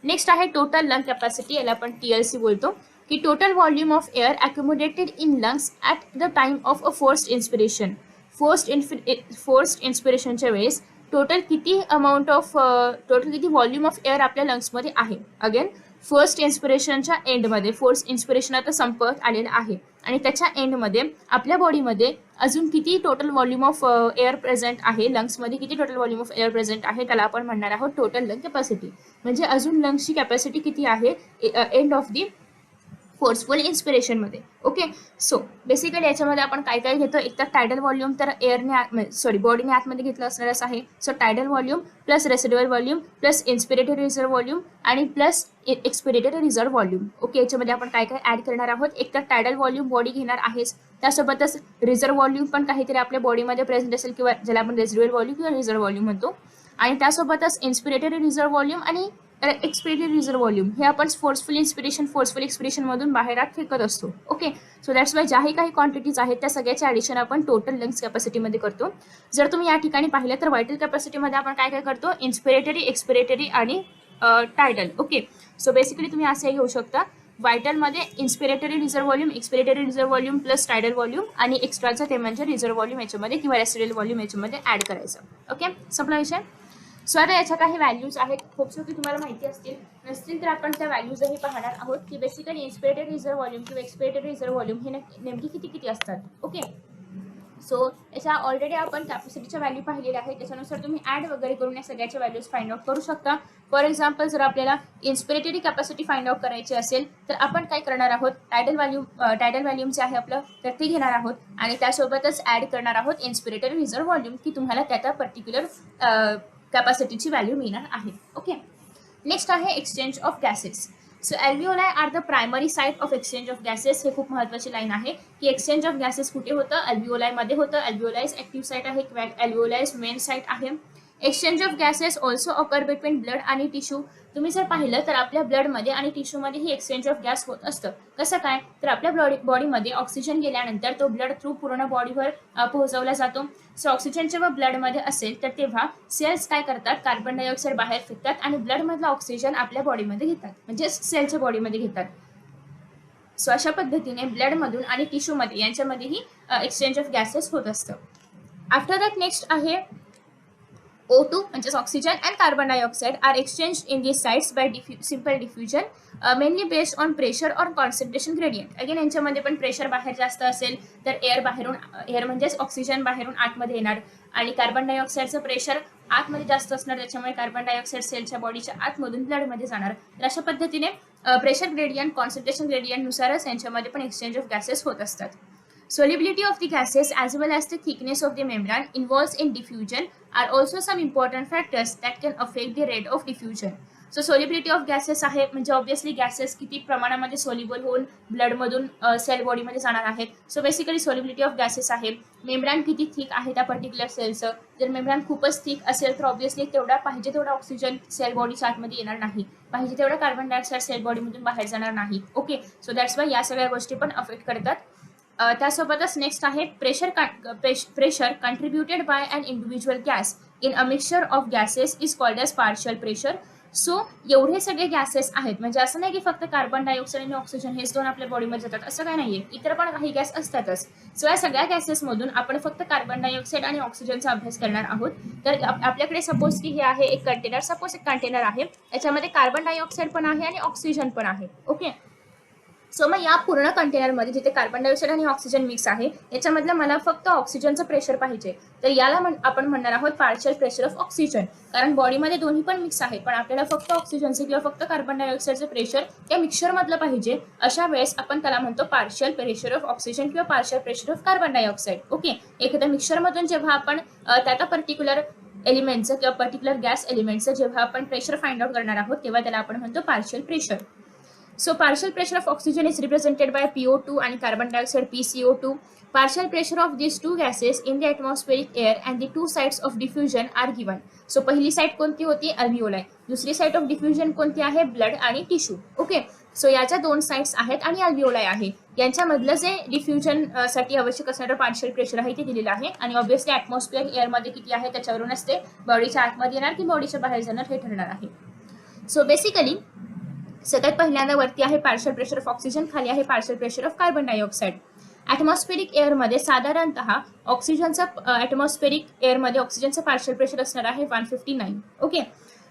next आहे टोटल लंग कॅपॅसिटी. याला आपण TLC बोलतो, की total volume of air accumulated in lungs at the time of a forced inspiration. Forced इन्स्पिरेशनच्या वेळेस total किती volume of air आपल्या लंग्समध्ये आहे. अगेन फर्स्ट इन्स्पिरेशनच्या एंडमध्ये, फोर्स्ड इन्स्पिरेशन आता संपत आलेलं आहे आणि त्याच्या एंडमध्ये आपल्या बॉडीमध्ये अजून किती total volume of air present आहे, लंग्समध्ये किती total volume of air present आहे त्याला आपण म्हणणार आहोत टोटल लंग कॅपॅसिटी. म्हणजे अजून लंग्सची कॅपॅसिटी किती आहे एंड ऑफ दी फोर्सफुल इन्स्पिरेशनमध्ये. ओके, सो बेसिकली याच्यामध्ये आपण काय काय घेतो, एक तर टायडल व्हॉल्यूम तर एअरने बॉडीने आतमध्ये घेतलं असणारच आहे. So tidal volume plus residual volume plus inspiratory reserve volume आणि plus expiratory reserve volume. Okay, याच्यामध्ये आपण काय काय ॲड करणार आहोत, एक तर टायडल व्हॉल्यूम बॉडी घेणार आहेच, त्यासोबतच रिझर्व्ह व्हॉल्यूम पण काहीतरी आपल्या बॉडीमध्ये प्रेझेंट असेल किंवा ज्याला आपण रेसिड्युअल व्हॉल्यूम किंवा रिझर्व्ह व्हॉल्यूम म्हणतो, आणि त्यासोबतच इन्स्पिरेटरी रिझर्व्ह व्हॉल्यूम आणि एक्सपिरेटरी रिझर्व्ह व्हॉल्यूम हे आपण फोर्सफुल एक्सपिरेशनमधून बाहेर फेकत असतो. ओके, सो दॅट्स वाय ज्याही काही क्वांटिटीज आहेत त्या सगळ्याचे ॲडिशन आपण टोटल लंग्स कॅपॅसिटीमध्ये करतो. जर तुम्ही या ठिकाणी पाहिलं तर व्हायटल कॅपॅसिटीमध्ये आपण काय काय करतो, इन्स्पिरेटरी, एक्सपिरेटरी आणि टायडल. ओके, सो बेसिकली तुम्ही असे घेऊ शकता, व्हायटलमध्ये inspiratory reserve volume, expiratory reserve volume plus tidal volume आणि एक्स्ट्राचं ते म्हणजे रिझर्व्ह व्हॉल्यूम याच्यामध्ये किंवा रेसिड्युअल व्हॉल्यूम याच्यामध्ये ॲड करायचं. ओके, संपला विषय. सो आता याच्या काही व्हॅल्यूज आहेत, खूप की तुम्हाला माहिती असतील, नसतील तर आपण त्या व्हॅल्यूजही पाहणार आहोत की बेसिकली इन्स्पिरेटरी रिझर्व्ह व्हॉल्यूम किंवा एक्सपिरेटरी रिझर्व्ह व्हॉल्यूम हे नेमकी किती असतात. ओके, सो याच्या ऑलरेडी आपण कॅपॅसिटीच्या व्हॅल्यू पाहिलेल्या आहे, त्याच्यानुसार तुम्ही ॲड वगैरे करून या सगळ्याच्या व्हॅल्यूज फाइंड आउट करू शकता. फॉर एक्झाम्पल जर आपल्याला इन्स्पिरेटरी कॅपॅसिटी फाइंड आउट करायची असेल तर आपण काय करणार आहोत, टायडल व्हॉल्यूम जे आहे आपलं तर ते घेणार आहोत आणि त्यासोबतच ॲड करणार आहोत इन्स्पिरेटरी रिझर्व्ह व्हॉल्यूम, की तुम्हाला त्या पर्टिक्युलर कॅपॅसिटीची व्हॅल्यू मिळणार आहे. ओके, नेक्स्ट आहे exchange of gases. So alveoli are the primary site of exchange of gases. हे खूप महत्त्वाची लाईन आहे की एक्सचेंज ऑफ गॅसेस कुठे होतं, अल्व्हिओलायमध्ये होतं. अल्व्हिओलाइज ॲक्टिव्ह साईट आहे किंवा अल्व्हिओलाइज मेन साईट आहे. Exchange of gases also occur between blood आणि टिश्यू. तुम्ही जर पाहिलं तर आपल्या ब्लडमध्ये आणि टिश्यूमध्ये ही एक्सचेंज ऑफ गॅस होत असतं. कसं काय, तर आपल्या बॉडीमध्ये ऑक्सिजन गेल्यानंतर तो ब्लड थ्रू पूर्ण बॉडीवर पोहोचवला जातो. सो ऑक्सिजन जेव्हा ब्लडमध्ये असेल तर तेव्हा सेल्स काय करतात, कार्बन डायऑक्साईड बाहेर फेकतात आणि ब्लडमधला ऑक्सिजन आपल्या बॉडीमध्ये घेतात, म्हणजे सेलच्या बॉडीमध्ये घेतात. सो अशा पद्धतीने ब्लडमधून आणि टिश्यूमध्ये यांच्यामध्येही एक्सचेंज ऑफ गॅसेस होत असतं. आफ्टर दॅट नेक्स्ट आहे O2 म्हणजेच oxygen and carbon dioxide are exchange in these sites by simple diffusion, mainly based on pressure और कॉन्सन्ट्रेशन ग्रेडियंट. अगेन यांच्यामध्ये पण प्रेशर बाहेर जास्त असेल तर एअर म्हणजेच ऑक्सिजन बाहेरून आतमध्ये येणार आणि कार्बन डायऑक्साईडचं प्रेशर आतमध्ये जास्त असणार, त्याच्यामुळे कार्बन डायऑक्साईड सेलच्या बॉडीच्या आतमधून ब्लडमध्ये जाणार. तर अशा पद्धतीने प्रेशर ग्रेडियंट, कॉन्सन्ट्रेशन ग्रेडियंटनुसारच यांच्यामध्ये पण एक्सचेंज ऑफ गॅसेस होत असतात. Solubility of the gases as well as the thickness of the membrane involved in diffusion are also some important factors that can affect the rate of diffusion. So solubility of gases आहे म्हणजे obviously gases किती प्रमाणामध्ये soluble होऊन ब्लडमधून sale बॉडीमध्ये जाणार आहेत. So basically solubility of gases आहे membrane किती थिक आहे त्या पर्टिक्युलर सेलचं. जर मेम्ब्रान खूपच थिक असेल तर ऑब्व्हियसली तेवढा पाहिजे तेवढा ऑक्सिजन सेल बॉडीच्या आतमध्ये येणार नाही, पाहिजे तेवढा कार्बन डायऑक्साईड सेल बॉडीमधून बाहेर जाणार नाही. ओके, सो दॅट्स वाय या सगळ्या गोष्टी पण अफेक्ट करतात. त्यासोबतच नेक्स्ट आहे pressure contributed by an individual gas in a mixture of gases is called as partial pressure. So एवढे सगळे गॅसेस आहेत, म्हणजे असं नाही की फक्त कार्बन डायऑक्साईड आणि ऑक्सिजन हेच दोन आपल्या बॉडीमध्ये जातात, असं काय नाहीये, इतर पण काही गॅस असतातच. सो या सगळ्या गॅसेसमधून आपण फक्त कार्बन डायऑक्साईड आणि ऑक्सिजनचा अभ्यास करणार आहोत. तर आपल्याकडे सपोज की हे आहे एक कंटेनर, सपोज एक कंटेनर आहे, याच्यामध्ये कार्बन डायऑक्साईड पण आहे आणि ऑक्सिजन पण आहे. ओके, सो मग या पूर्ण कंटेनरमध्ये जिथे कार्बन डायऑक्साईड आणि ऑक्सिजन मिक्स आहे याच्यामधलं मला फक्त ऑक्सिजनचं प्रेशर पाहिजे, तर याला आपण म्हणणार आहोत पार्शियल प्रेशर ऑफ ऑक्सिजन. कारण बॉडीमध्ये दोन्ही पण मिक्स आहे, पण आपल्याला फक्त ऑक्सिजनचं किंवा फक्त कार्बन डायऑक्साईडचं प्रेशर त्या मिक्सरमधलं पाहिजे. अशा वेळेस आपण त्याला म्हणतो पार्शियल प्रेशर ऑफ ऑक्सिजन किंवा partial pressure of carbon dioxide. Okay, एखाद्या मिक्सरमधून जेव्हा आपण त्या पर्टिक्युलर एलिमेंटचं किंवा पर्टिक्युलर गॅस एलिमेंटचं जेव्हा आपण प्रेशर फाइंड आउट करणार आहोत तेव्हा त्याला आपण म्हणतो partial pressure. So partial pressure of oxygen is represented by PO2 and carbon dioxide PCO2. Partial pressure of these two gases in the atmospheric air and the two sites of diffusion are given. So पहिली site कोणती होती, अल्व्हिओलाई. दुसरी site of diffusion कोणती आहे, blood आणि tissue. Okay, so याच्या दोन sites आहेत आणि अल्व्हिओलाई आहे. यांच्यामधलं जे डिफ्युजन साठी आवश्यक असणारं पार्शियल प्रेशर आहे ते दिलेलं आहे आणि ऑब्व्हियसली ॲटमॉस्फिअर एअरमध्ये किती आहे त्याच्यावरूनच ते बॉडीच्या आतमध्ये येणार की बॉडीच्या बाहेर जाणार हे ठरणार आहे. सो बेसिकली सगळ्यात पहिल्यांदा वरती आहे पार्शियल प्रेशर ऑफ ऑक्सिजन, खाली आहे partial pressure of carbon dioxide. Atmospheric एअरमध्ये साधारणतः ॲटमॉस्फेरिक एअरमध्ये ऑक्सिजनचं पार्शियल प्रेशर असणार आहे 159. ओके,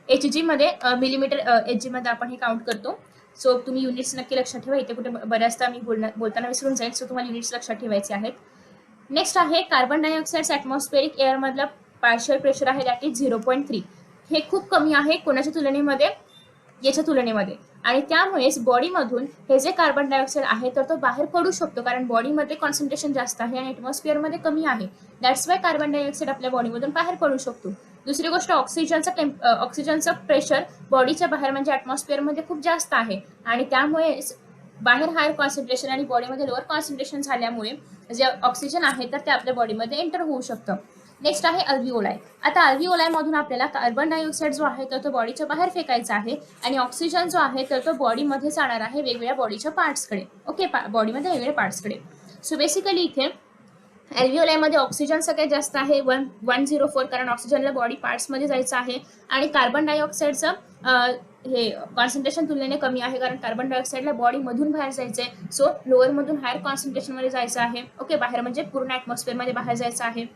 HG मध्ये मिलीमीटर HG मध्ये आपण हे काउंट करतो. सो तुम्ही युनिट्स नक्की लक्षात ठेवा, इथे कुठे बऱ्याचदा मी बोलताना विसरून जाईल, सो तुम्हाला युनिट्स लक्षात ठेवायचे आहेत. नेक्स्ट आहे कार्बन डायऑक्साईड ॲटमॉस्फेरिक एअरमधला पार्शियल प्रेशर आहे दॅट इज 0.3. हे खूप कमी आहे कोणाच्या तुलनेमध्ये, याच्या तुलनेमध्ये, आणि त्यामुळेच बॉडीमधून हे जे कार्बन डायऑक्साईड आहे तर तो बाहेर पडू शकतो कारण बॉडीमध्ये कॉन्सन्ट्रेशन जास्त आहे आणि ॲटमॉस्फिअरमध्ये कमी आहे. दॅट्स वाय कार्बन डायऑक्साईड आपल्या बॉडीमधून बाहेर पडू शकतो. दुसरी गोष्ट ऑक्सिजनचं प्रेशर बॉडीच्या बाहेर म्हणजे ॲटमॉस्फिअरमध्ये खूप जास्त आहे आणि त्यामुळे बाहेर हायर कॉन्सन्ट्रेशन आणि बॉडीमध्ये लोअर कॉन्सन्ट्रेशन झाल्यामुळे जे ऑक्सिजन आहे तर ते आपल्या बॉडीमध्ये एंटर होऊ शकतं. नेक्स्ट आहे अल्व्हिओलाई. आता अल्व्हिओलाई मधून आपल्याला कार्बन डायऑक्साईड जो आहे तर तो बॉडीच्या बाहेर फेकायचा आहे आणि ऑक्सिजन जो आहे तर तो बॉडीमध्ये जाणार आहे वेगवेगळ्या बॉडीच्या पार्ट्सकडे. ओके, बॉडीमध्ये वेगवेगळ्या पार्ट्सकडे. सो बेसिकली इथे अल्व्हिओलायमध्ये ऑक्सिजन सगळ्यात जास्त आहे 104, कारण ऑक्सिजनला बॉडी पार्ट्समध्ये जायचं आहे आणि कार्बन डायऑक्साईडचं हे कॉन्सन्ट्रेशन तुलनेने कमी आहे कारण कार्बन डायऑक्साईडला बॉडीमधून बाहेर जायचं आहे. सो लोअरमधून हायर कॉन्सन्ट्रेशनमध्ये जायचं आहे. ओके, बाहेर म्हणजे पूर्ण ॲटमॉस्फिअरमध्ये बाहेर जायचं आहे.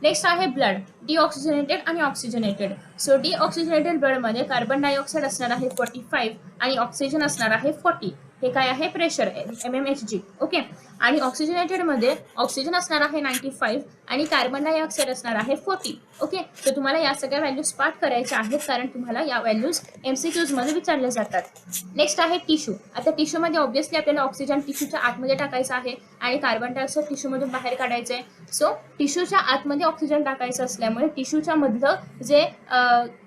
नेक्स्ट आहे ब्लड, डिऑक्सिजनेटेड आणि ऑक्सिजनेटेड. सो डिऑक्सिजनेटेड ब्लडमध्ये कार्बन डायऑक्साईड असणार आहे 45 आणि ऑक्सिजन असणार आहे 40. हे काय आहे प्रेशर mmHg. ओके. आणि ऑक्सिजनेटेड मध्ये ऑक्सिजन असणार आहे 95 आणि कार्बन डायऑक्साईड असणार आहे 40. ओके. तर तुम्हाला या सगळ्या व्हॅल्यूज पाठ करायच्या आहेत कारण तुम्हाला या व्हॅल्यूज MCQs मध्ये विचारल्या जातात. नेक्स्ट आहे टिश्यू. आता टिश्यू मध्ये ऑब्व्हियसली आपल्याला ऑक्सिजन टिश्यूच्या आतमध्ये टाकायचा आहे आणि कार्बन डायऑक्साईड टिश्यू मधून बाहेर काढायचं आहे. सो टिश्यूच्या आतमध्ये ऑक्सिजन टाकायचं असल्यामुळे टिश्यूच्या मधलं जे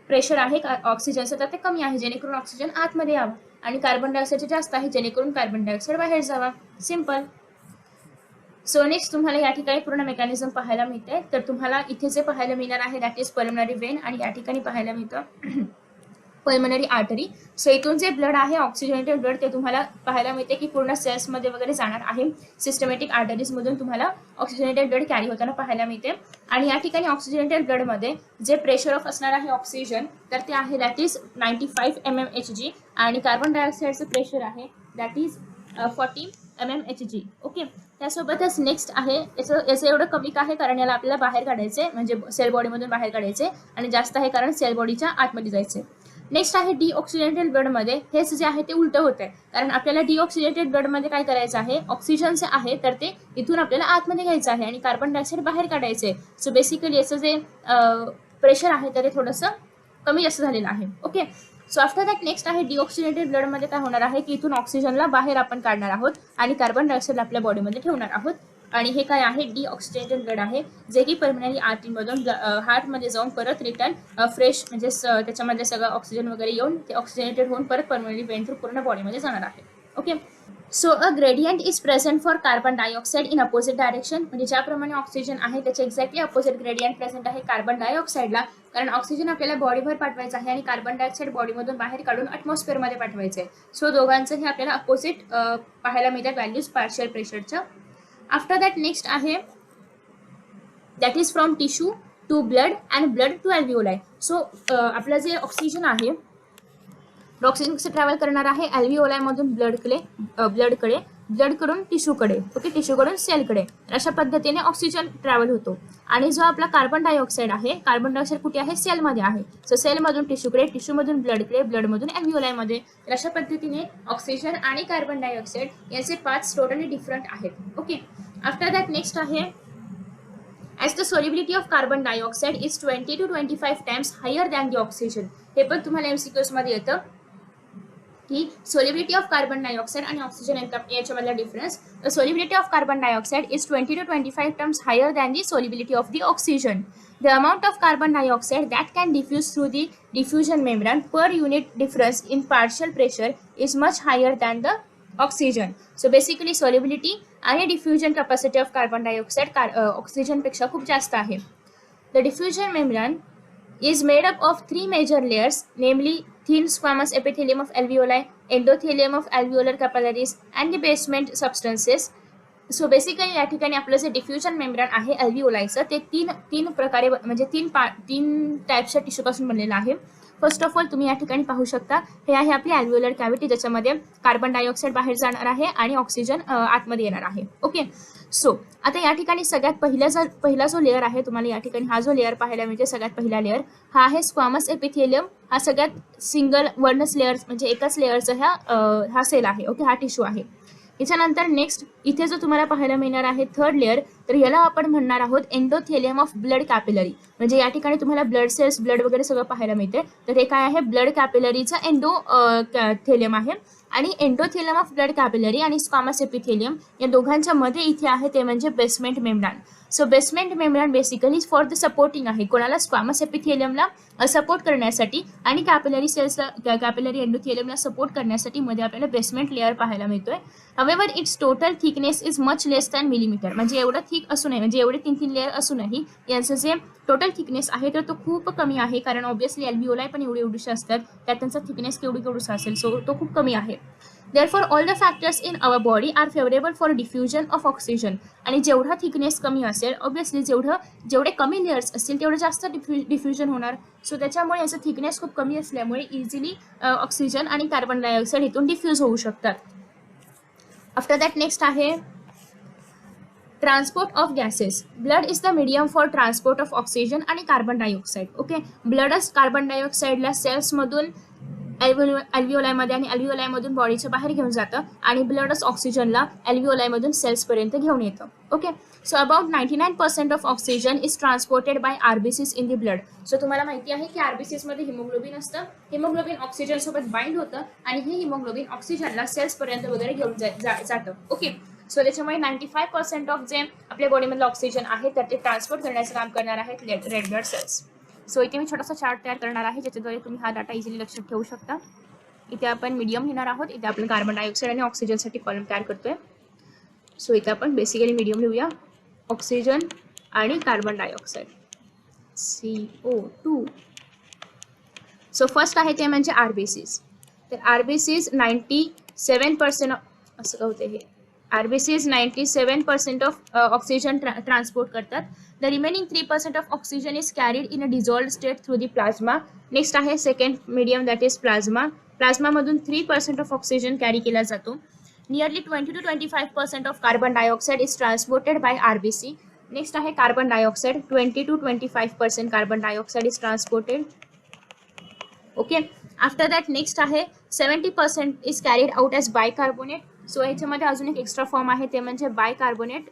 प्रेशर आहे ऑक्सिजनचं तर ते कमी आहे जेणेकरून ऑक्सिजन आतमध्ये यावं आणि कार्बन डायऑक्साईड जास्त आहे जेणेकरून कार्बन डायऑक्साईड बाहेर जावा. सिंपल. सो नेक्स्ट तुम्हाला या ठिकाणी पूर्ण मेकॅनिझम पाहायला मिळते. तर तुम्हाला इथे जे पाहायला मिळणार आहे दॅट इज पल्मनरी वेन आणि या ठिकाणी पाहायला मिळतं पल्मनरी आर्टरी. सो इथून जे ब्लड आहे ऑक्सिजनेटेड ब्लड ते तुम्हाला पाहायला मिळते की पूर्ण सेल्समध्ये वगैरे जाणार आहे. सिस्टमॅटिक आर्टरीज मधून तुम्हाला ऑक्सिजनेटेड ब्लड कॅरी होताना पाहायला मिळते. आणि या ठिकाणी ऑक्सिजनेटेड ब्लडमध्ये जे प्रेशर ऑफ असणार आहे ऑक्सिजन तर ते आहे दॅट इज 95 mmHg आणि कार्बन डायऑक्साईडचं प्रेशर आहे दॅट इज 40 mmHg. ओके. त्यासोबतच नेक्स्ट आहे याचं एवढं कमी का आहे कारण याला आपल्याला बाहेर काढायचे म्हणजे सेल बॉडीमधून बाहेर काढायचे आणि जास्त आहे कारण सेल बॉडीच्या आतमध्ये जायचे. नेक्स्ट आहे डिऑक्सिजनेटेड ब्लडमध्ये हेच जे आहे ते उलट होत आहे कारण आपल्याला डिऑक्सिजनेटेड ब्लडमध्ये काय करायचं आहे ऑक्सिजन जे आहे तर ते इथून आपल्याला आतमध्ये घ्यायचं आहे आणि कार्बन डायऑक्साईड बाहेर काढायचे. सो बेसिकली याचं जे प्रेशर आहे तर ते थोडंसं कमी जास्त झालेलं आहे. Okay. So after that next आहे डिऑक्सिजनेटेड ब्लडमध्ये काय होणार आहे की इथून ऑक्सिजनला बाहेर आपण काढणार आहोत आणि कार्बन डायऑक्साईड आपल्या बॉडीमध्ये ठेवणार आहोत. आणि हे काय आहे डिऑक्सिजनेटेड ब्लड आहे जे की पल्मनरी आर्टरीमधून हार्टमध्ये जाऊन परत रिटर्न फ्रेश म्हणजे त्याच्यामध्ये सगळं ऑक्सिजन वगैरे येऊन ते ऑक्सिजनेटेड होऊन परत पल्मनरी वेन थ्रू पूर्ण बॉडीमध्ये जाणार आहे. Okay. So a gradient is present for carbon dioxide in opposite direction म्हणजे ज्याप्रमाणे ऑक्सिजन आहे त्याचे एक्झॅक्टली अपोजिट ग्रेडियंट प्रेझेंट आहे कार्बन डायऑक्साईडला कारण ऑक्सिजन आपल्याला बॉडीभर पाठवायचं आहे आणि कार्बन डायऑक्साईड बॉडीमधून बाहेर काढून अटमॉस्फिअरमध्ये पाठवायचं आहे. सो दोघांचं हे आपल्याला अपोजिट पाहायला मिळतात व्हॅल्यूज पार्शियल प्रेशरच्या. आफ्टर दॅट नेक्स्ट आहे that is from tissue to blood and blood to alveoli. So आपलं जे ऑक्सिजन आहे ऑक्सिजन कसं ट्रॅव्हल करणार आहे अल्व्हिओलाई मधून ब्लडकडून टिश्यूकडे. ओके. टिश्यूकडून सेलकडे अशा पद्धतीने ऑक्सिजन ट्रॅव्हल होतो. आणि जो आपला कार्बन डायऑक्साईड आहे कार्बन डायऑक्साईड कुठे आहे सेलमध्ये आहे. सो सेलमधून टिश्यूकडे टिश्यूमधून ब्लडकडे ब्लडमधून अल्व्हिओलायमध्ये. तर अशा पद्धतीने ऑक्सिजन आणि कार्बन डायऑक्साईड यांचे पार्ट्स टोटली डिफरंट आहेत. ओके. आफ्टर दॅट नेक्स्ट आहे as the solubility of carbon dioxide is 20 to 25 times higher than the oxygen. हे पण तुम्हाला MCQs मध्ये येतं की solubility of carbon dioxide आणि ऑक्सिजन याच्यामधला difference. The solubility of carbon dioxide is 20 to 25 times higher than the solubility of the oxygen. The amount of carbon dioxide that can diffuse through the diffusion membrane per unit difference in partial pressure is much higher than the oxygen. So basically solubility आणि diffusion capacity of carbon dioxide oxygen पेक्षा खूप जास्त आहे. The diffusion membrane is made up of three major layers, namely thin squamous epithelium of alveoli, endothelium of alveolar capillaries and the basement substances. So basically या ठिकाणी आपलं जे diffusion membrane आहे अल्व्हिओलायचं ते तीन प्रकारे म्हणजे तीन टाईप्सच्या टिश्यूपासून बनलेलं आहे. फर्स्ट ऑफ ऑल तुम्ही या ठिकाणी पाहू शकता हे आहे आपली अल्व्हिओलर कॅव्हिटी ज्याच्यामध्ये कार्बन डायऑक्साईड बाहेर जाणार आहे आणि ऑक्सिजन आतमध्ये येणार आहे. ओके. सो आता या ठिकाणी सगळ्यात पहिला जो लेअर आहे तुम्हाला या ठिकाणी हा जो लेअर पाहायला मिळते सगळ्यात पहिला लेअर हा आहे स्क्वामस एपिथेलियम. हा सगळ्यात सिंगल वर्णस लेअर म्हणजे एकाच लेअरचा हा सेल आहे. ओके. हा टिश्यू आहे. याच्यानंतर नेक्स्ट इथे जो तुम्हाला पाहायला मिळणार आहे थर्ड लेअर तर याला आपण म्हणणार आहोत एंडोथेलियम ऑफ ब्लड कॅपिलरी. म्हणजे या ठिकाणी तुम्हाला ब्लड सेल्स ब्लड वगैरे सगळं पाहायला मिळते. तर हे काय आहे ब्लड कॅपिलरीचा एंडोथेलियम आहे आणि एंडोथेलियम ऑफ ब्लड कॅपिलरी आणि स्क्वामस एपिथेलियम या दोघांच्या मध्ये इथे आहे ते म्हणजे basement membrane. So basement membrane basically for the supporting आहे कोणाला स्क्वामस एपिथेलियमला सपोर्ट करण्यासाठी आणि कॅपिलरी सेल्सला कॅपिलरी एंडोथेलियमला सपोर्ट करण्यासाठी मध्ये आपल्याला बेसमेंट लेअर पाहायला मिळतोय. However it's total thickness is much less than millimetre. म्हणजे एवढं थिक असूनही म्हणजे एवढे तीन लेअर असूनही यांचं जे टोटल थिकनेस आहे तर तो खूप कमी आहे कारण ऑब्व्हियसली अल्व्हिओलाई पण एवढीशी असतात त्यात त्यांचा थिकनेस केवढूसा असेल. सो तो खूप कमी आहे. Therefore, all the factors in our body are favorable for diffusion of oxygen. आणि जेवढा थिकनेस कमी असेल ऑब्व्हियसली जेवढे कमी लेयर्स असतील तेवढं जास्त डिफ्युजन होणार. सो त्याच्यामुळे याचं थिकनेस खूप कमी असल्यामुळे इझिली ऑक्सिजन आणि कार्बन डायऑक्साईड इथून डिफ्यूज होऊ शकतात. आफ्टर दॅट नेक्स्ट आहे transport of gases. Blood is the medium for transport of oxygen आणि कार्बन डायऑक्साईड. ओके. ब्लडच कार्बन डायऑक्साईडला सेल्समधून अल्व्हिओलायमध्ये आणि अल्व्हिओलायमधून बॉडीच्या बाहेर घेऊन जातं आणि ब्लडच ऑक्सिजनला अल्व्हिओलायमधून सेल्सपर्यंत घेऊन येतं. Okay, so about 99% of oxygen is transported by RBCs in the blood. So तुम्हाला माहिती आहे की आरबीसीस मध्ये हिमोग्लोबिन असतं. हिमोग्लोबिन ऑक्सिजन सोबत बाइंड होतं आणि हे हिमोग्लोबिन ऑक्सिजनला सेल्सपर्यंत वगैरे घेऊन जातं. ओके, सो त्याच्यामुळे 95% ऑफ जे आपल्या बॉडीमधलं ऑक्सिजन आहे तर ते ट्रान्सपोर्ट करण्याचं काम करणार आहेत रेड ब्लड सेल्स. सो इथे मी छोटासा चार्ट तयार करणार आहे ज्याच्याद्वारे तुम्ही हा डाटा इझिली लक्षात ठेवू शकता. इथे आपण मीडियम लिहिणार आहोत. इथे आपण कार्बन डायऑक्साईड आणि ऑक्सिजनसाठी कॉलम तयार करतोय. सो इथे आपण बेसिकली मीडियम लिहूया. ऑक्सिजन आणि carbon dioxide CO2. So first आहे ते म्हणजे आरबीसीज. तर आरबीसीज 97% असं का होते हे आरबीसीज 97% ऑफ ऑक्सिजन ट्रान्सपोर्ट करतात. The remaining 3% of oxygen is carried in a dissolved state through the plasma. Next आहे second medium that is plasma. प्लाझ्मामधून 3% ऑफ ऑक्सिजन कॅरी केला जातो. Nearly 20 to 25% of carbon dioxide is transported by RBC. Next आहे carbon dioxide. 20 to 25% carbon dioxide is transported. Okay, after that next आहे 70% is carried out as bicarbonate. So ह्याच्यामध्ये अजून एक extra form आहे ते म्हणजे बायकार्बोनेट.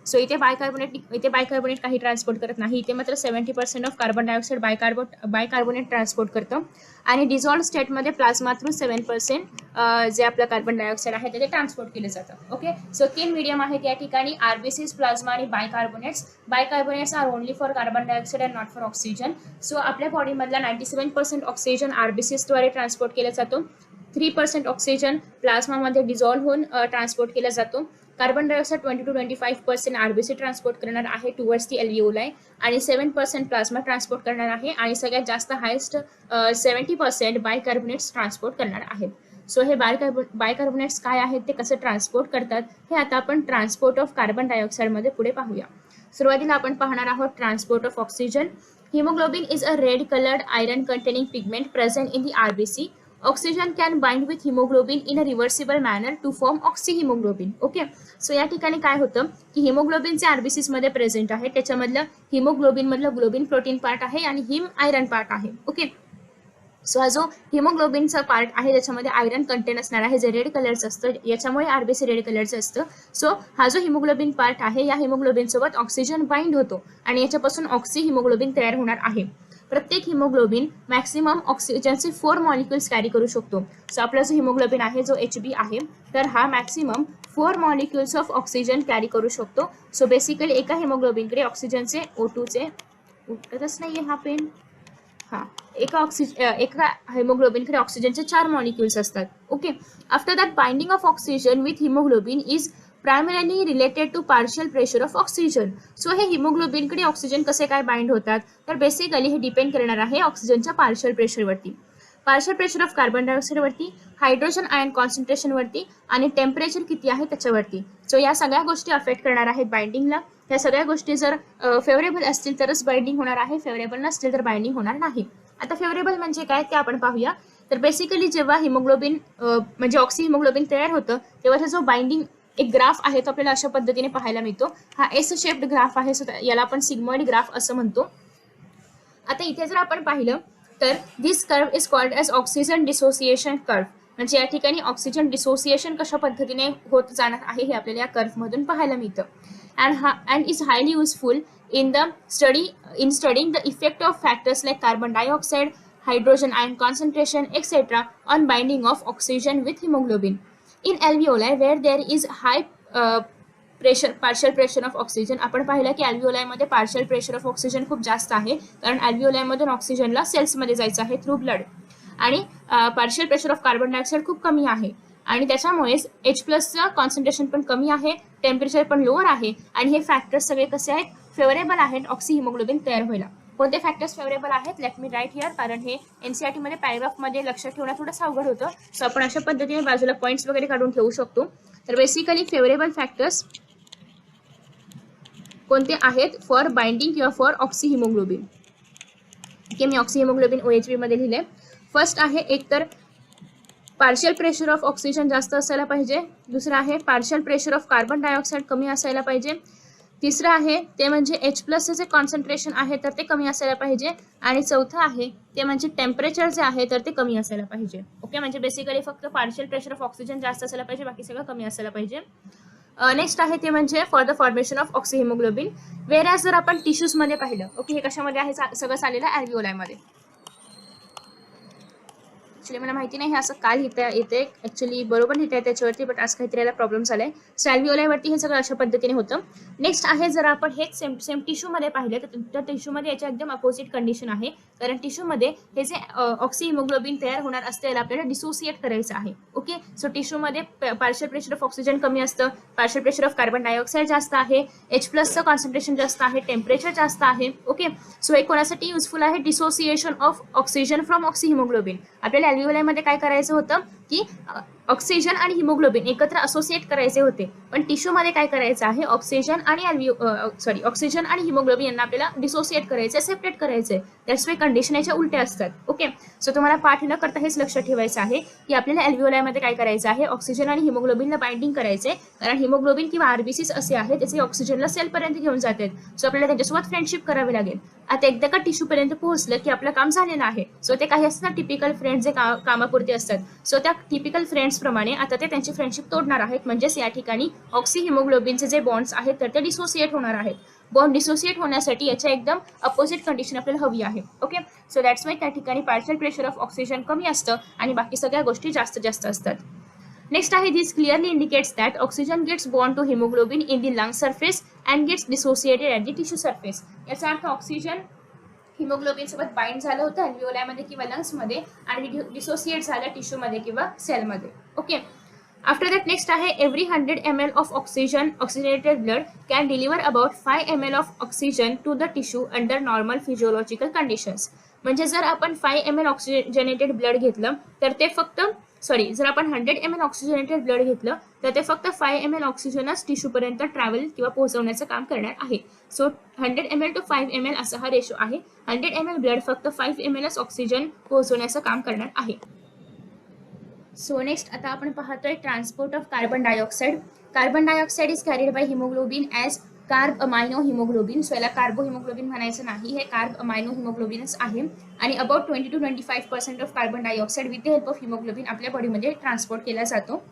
सो इथे bicarbonate काही ट्रान्सपोर्ट करत नाही. इथे मात्र 70% of carbon dioxide bicarbonate transport करतं आणि डिझॉल्व्ड स्टेटमध्ये प्लाझ्मा थ्रू 7% जे आपलं कार्बन डायऑक्साईड आहे ते ट्रान्सपोर्ट केलं जातं. ओके, सो 3 मीडियम आहेत या ठिकाणी आरबीसीज, प्लाझ्मा आणि bicarbonates. Bicarbonates are only for carbon dioxide and not for oxygen. So आपल्या बॉडीमधला 97% ऑक्सिजन आरबीसीजद्वारे ट्रान्सपोर्ट केला जातो. 3% ऑक्सिजन प्लाझ्मामध्ये डिझॉल्व्ह होऊन ट्रान्सपोर्ट केला जातो. Carbon dioxide 20 to 25% RBC transport करणार आहे टुवर्ड्स दी एल्व्हिओलाई आणि 7% प्लाझ्मा ट्रान्सपोर्ट करणार आहे आणि सगळ्यात जास्त हायेस्ट 70% बायकार्बोनेट्स ट्रान्सपोर्ट करणार आहेत. सो हे बायकार्बोनेट्स काय आहेत ते कसं ट्रान्सपोर्ट करतात हे आता आपण ट्रान्सपोर्ट ऑफ कार्बन डायऑक्साईडमध्ये पुढे पाहूया. सुरुवातीला आपण पाहणार आहोत transport of oxygen. Haemoglobin is a red coloured iron containing pigment present in the RBC. Oxygen can bind with haemoglobin in a reversible manner to form oxyhaemoglobin. Okay, so या ठिकाणी काय होतं की हिमोग्लोबिन जे आरबीसीसमध्ये प्रेझेंट आहे त्याच्यामधलं हिमोग्लोबिनमधलं globin protein part आहे आणि हिम आयरन पार्ट आहे. ओके, सो हा जो हिमोग्लोबिनचा पार्ट आहे त्याच्यामध्ये आयरन कंटेन असणार आहे जे रेड कलरचं असतं. याच्यामुळे आरबीसी रेड कलरचं असतं. सो हा जो हिमोग्लोबिन पार्ट आहे या हिमोग्लोबिन सोबत ऑक्सिजन बाइंड होतो आणि याच्यापासून ऑक्सिहिमोग्लोबिन तयार होणार आहे. प्रत्येक हिमोग्लोबिन मॅक्सिमम ऑक्सिजनचे 4 मॉलिक्युल्स कॅरी करू शकतो. सो आपला जो हिमोग्लोबिन आहे जो HB आहे तर हा maximum 4 molecules of oxygen carry करू शकतो. सो बेसिकली एका हिमोग्लोबिनकडे ऑक्सिजनचे O2चे उठतच नाही आहे हा पेन एका हिमोग्लोबिनकडे ऑक्सिजनचे 4 मॉलिक्युल्स असतात. Okay, after that binding of oxygen with haemoglobin is primarily related to partial pressure of oxygen. So हे हिमोग्लोबिनकडे ऑक्सिजन कसे काय बाइंड होतात तर बेसिकली हे डिपेंड करणार आहे ऑक्सिजनच्या पार्शियल प्रेशरवरती, पार्शियल प्रेशर ऑफ कार्बन डायऑक्साईडवरती, हायड्रोजन आयन कॉन्सन्ट्रेशनवरती आणि टेम्परेचर किती आहे त्याच्यावरती. सो या सगळ्या गोष्टी अफेक्ट करणार आहेत बाइंडिंगला. या सगळ्या गोष्टी जर फेवरेबल असतील तरच बाइंडिंग होणार आहे, फेवरेबल नसतील तर बाइंडिंग होणार नाही. आता फेवरेबल म्हणजे काय ते आपण पाहूया. तर बेसिकली जेव्हा हिमोग्लोबिन म्हणजे ऑक्सिहिमोग्लोबिन तयार होतं तेव्हा जो बाइंडिंग एक ग्राफ आहे तो आपल्याला अशा पद्धतीने पाहायला मिळतो. हा एस शेप्ड ग्राफ आहे. सो याला आपण सिग्मॉइड ग्राफ असं म्हणतो. आता इथे जर आपण पाहिलं तर this curve is called as oxygen dissociation curve. म्हणजे या ठिकाणी ऑक्सिजन डिसोसिएशन कशा पद्धतीने होत जाणार आहे हे आपल्याला या कर्वमधून पाहायला मिळतं. and is highly useful in studying the effect of factors like carbon dioxide, hydrogen ion concentration, etc. on binding of oxygen with hemoglobin. In alveoli where there is high partial pressure of oxygen, आपण पाहिलं की alveoli मध्ये partial pressure of oxygen खूप जास्त आहे कारण alveoli मधून ऑक्सिजनला cells मध्ये जायचं आहे थ्रू ब्लड आणि partial pressure of carbon dioxide खूप कमी आहे आणि त्याच्यामुळेच H+ कॉन्सन्ट्रेशन पण कमी आहे, टेम्परेचर पण लोअर आहे आणि हे फॅक्टर्स सगळे कसे आहेत फेवरेबल आहेत ऑक्सिहिमोग्लोबिन तयार व्हायला. कोणते फॅक्टर्स फेवरेबल आहेत लेट मी राईट हिअर कारण हे NCERT मध्ये पॅराग्राफमध्ये लक्षात ठेवणं थोडंसं अवघड होतं. सो आपण अशा पद्धतीने बाजूला पॉईंट्स वगैरे काढून ठेवू शकतो. तर बेसिकली फेवरेबल फॅक्टर्स कोणते आहेत फॉर बाइंडिंग किंवा फॉर ऑक्सिहिमोग्लोबिन. ओके, मी ऑक्सिहिमोग्लोबिन OHB मध्ये लिहिले. फर्स्ट आहे एक तर पार्शियल प्रेशर ऑफ ऑक्सिजन जास्त असायला पाहिजे. दुसरं आहे partial pressure of carbon dioxide कमी असायला पाहिजे. तिसरं आहे ते म्हणजे H+ जे कॉन्सन्ट्रेशन आहे तर ते कमी असायला पाहिजे. आणि चौथं आहे ते म्हणजे टेम्परेचर जे आहे तर ते कमी असायला पाहिजे. ओके, म्हणजे बेसिकली फक्त पार्शियल प्रेशर ऑफ ऑक्सिजन जास्त असायला पाहिजे, बाकी सगळं कमी असायला पाहिजे. नेक्स्ट आहे ते म्हणजे फॉर द फॉर्मेशन ऑफ ऑक्सिहिमोग्लोबिन. वेरॅज जर आपण टिश्यूजमध्ये पाहिलं, ओके, हे कशामध्ये आहे सगळं चाललेलं अल्व्हिओलायमध्ये. ॲक्च्युली मला माहिती नाही हे असं काय येते ॲक्च्युली बरोबर लिहिता आहे त्याच्यावरती, बट आज काहीतरी याला प्रॉब्लेम झाला आहे. सो अल्व्हिओलायवरती हे सगळं अशा पद्धतीने होतं. नेक्स्ट आहे जर आपण हेच सेम टिश्यूमध्ये पाहिलं तर टिश्यूमध्ये याच्या एकदम अपोजिट कंडिशन आहे. कारण टिश्यूमध्ये हे जे ऑक्सिहिमोग्लोबिन तयार होणार असते याला आपल्याला डिसोसिएट करायचं आहे. ओके, सो टिश्यूमध्ये पार्शियल प्रेशर ऑफ ऑक्सिजन कमी असतं, partial pressure of carbon dioxide जास्त आहे, H+चं कॉन्सन्ट्रेशन जास्त आहे, टेम्परेचर जास्त आहे. ओके, सो हे कोणासाठी युजफुल आहे? Dissociation of oxygen from oxyhaemoglobin. आपल्याला अल्व्हिओलायमध्ये काय करायचं होतं की ऑक्सिजन आणि हिमोग्लोबिन एकत्र असोसिएट करायचे होते, पण टिश्यूमध्ये काय करायचं आहे? ऑक्सिजन आणि हिमोग्लोबिन यांना आपल्याला डिसोसिएट करायचे, सेपरेट करायचे. दॅट्स वाय कंडिशन याच्या उलट्या असतात. ओके, सो तुम्हाला पाठ न करता हेच लक्षात ठेवायचं आहे की आपल्याला अल्व्हिओलायमध्ये काय करायचं आहे? ऑक्सिजन आणि हिमोग्लोबिनला बाइंडिंग करायचे, कारण हिमोग्लोबिन किंवा आरबीसीस असे आहेत त्याचे ऑक्सिजनला सेलपर्यंत घेऊन जातात. सो आपल्याला त्यांच्यासोबत फ्रेंडशिप करावी लागेल. आता एकदा का टिश्यूपर्यंत पोहोचलं की आपलं काम झालेलं आहे. सो ते काही असतात टिपिकल फ्रेंड्स जे कामापुरते असतात. सो त्या टिपिकल फ्रेंड्स प्रमाणे आता ते त्यांची फ्रेंडशिप तोडणार आहेत, म्हणजेच या ठिकाणी ऑक्सिहिमोग्लोबिनचे जे बॉन्ड्स आहेत तर ते डिसोसिएट होणार आहेत. बॉन्ड डिसोसिएट होण्यासाठी याच्या एकदम अपोजिट कंडिशन आपल्याला हवी आहे. ओके, सो दॅट्स वाय त्या ठिकाणी पार्शियल प्रेशर ऑफ ऑक्सिजन कमी असतं आणि बाकी सगळ्या गोष्टी जास्त जास्त असतात. नेक्स्ट आहे this clearly indicates that oxygen gets bond to haemoglobin in the lung surface and gets dissociated at the tissue surface. याचा अर्थ ऑक्सिजन हिमोग्लोबिन सोबत बाइंड झालं होतं अल्व्हिओलायमध्ये किंवा लंग्समध्ये आणि डिसोसिएट झालं टिश्यूमध्ये किंवा सेलमध्ये. ओके, आफ्टर दॅट नेक्स्ट आहे every 100 ml of oxygenated blood can deliver about 5 ml of oxygen two the tissue under normal physiological conditions. म्हणजे जर आपण 5 ml ऑक्सिजनेटेड ब्लड घेतलं तर ते फक्त जर आपण 100 ml ऑक्सिजनेटेड ब्लड घेतलं तर ते फक्त 5 ml ऑक्सिजनच टिश्यूपर्यंत ट्रॅव्हल किंवा पोहोचवण्याचं काम करणार आहे. सो 100 ml to 5 ml असा हा रेशो आहे. 100 ml ब्लड फक्त 5 ml ऑक्सिजन पोहोचवण्याचं काम करणार आहे. सो नेक्स्ट आता आपण पाहतोय transport of carbon dioxide. Carbon dioxide is carried by haemoglobin as carbamino haemoglobin. So याला कार्बो हिमोग्लोबिन म्हणायचं नाही, हे कार्ब अमायनो हिमोग्लोबिनच आहे. आणि about 20 to 25% of carbon dioxide with the help of haemoglobin आपल्या बॉडीमध्ये ट्रान्सपोर्ट केला जातो.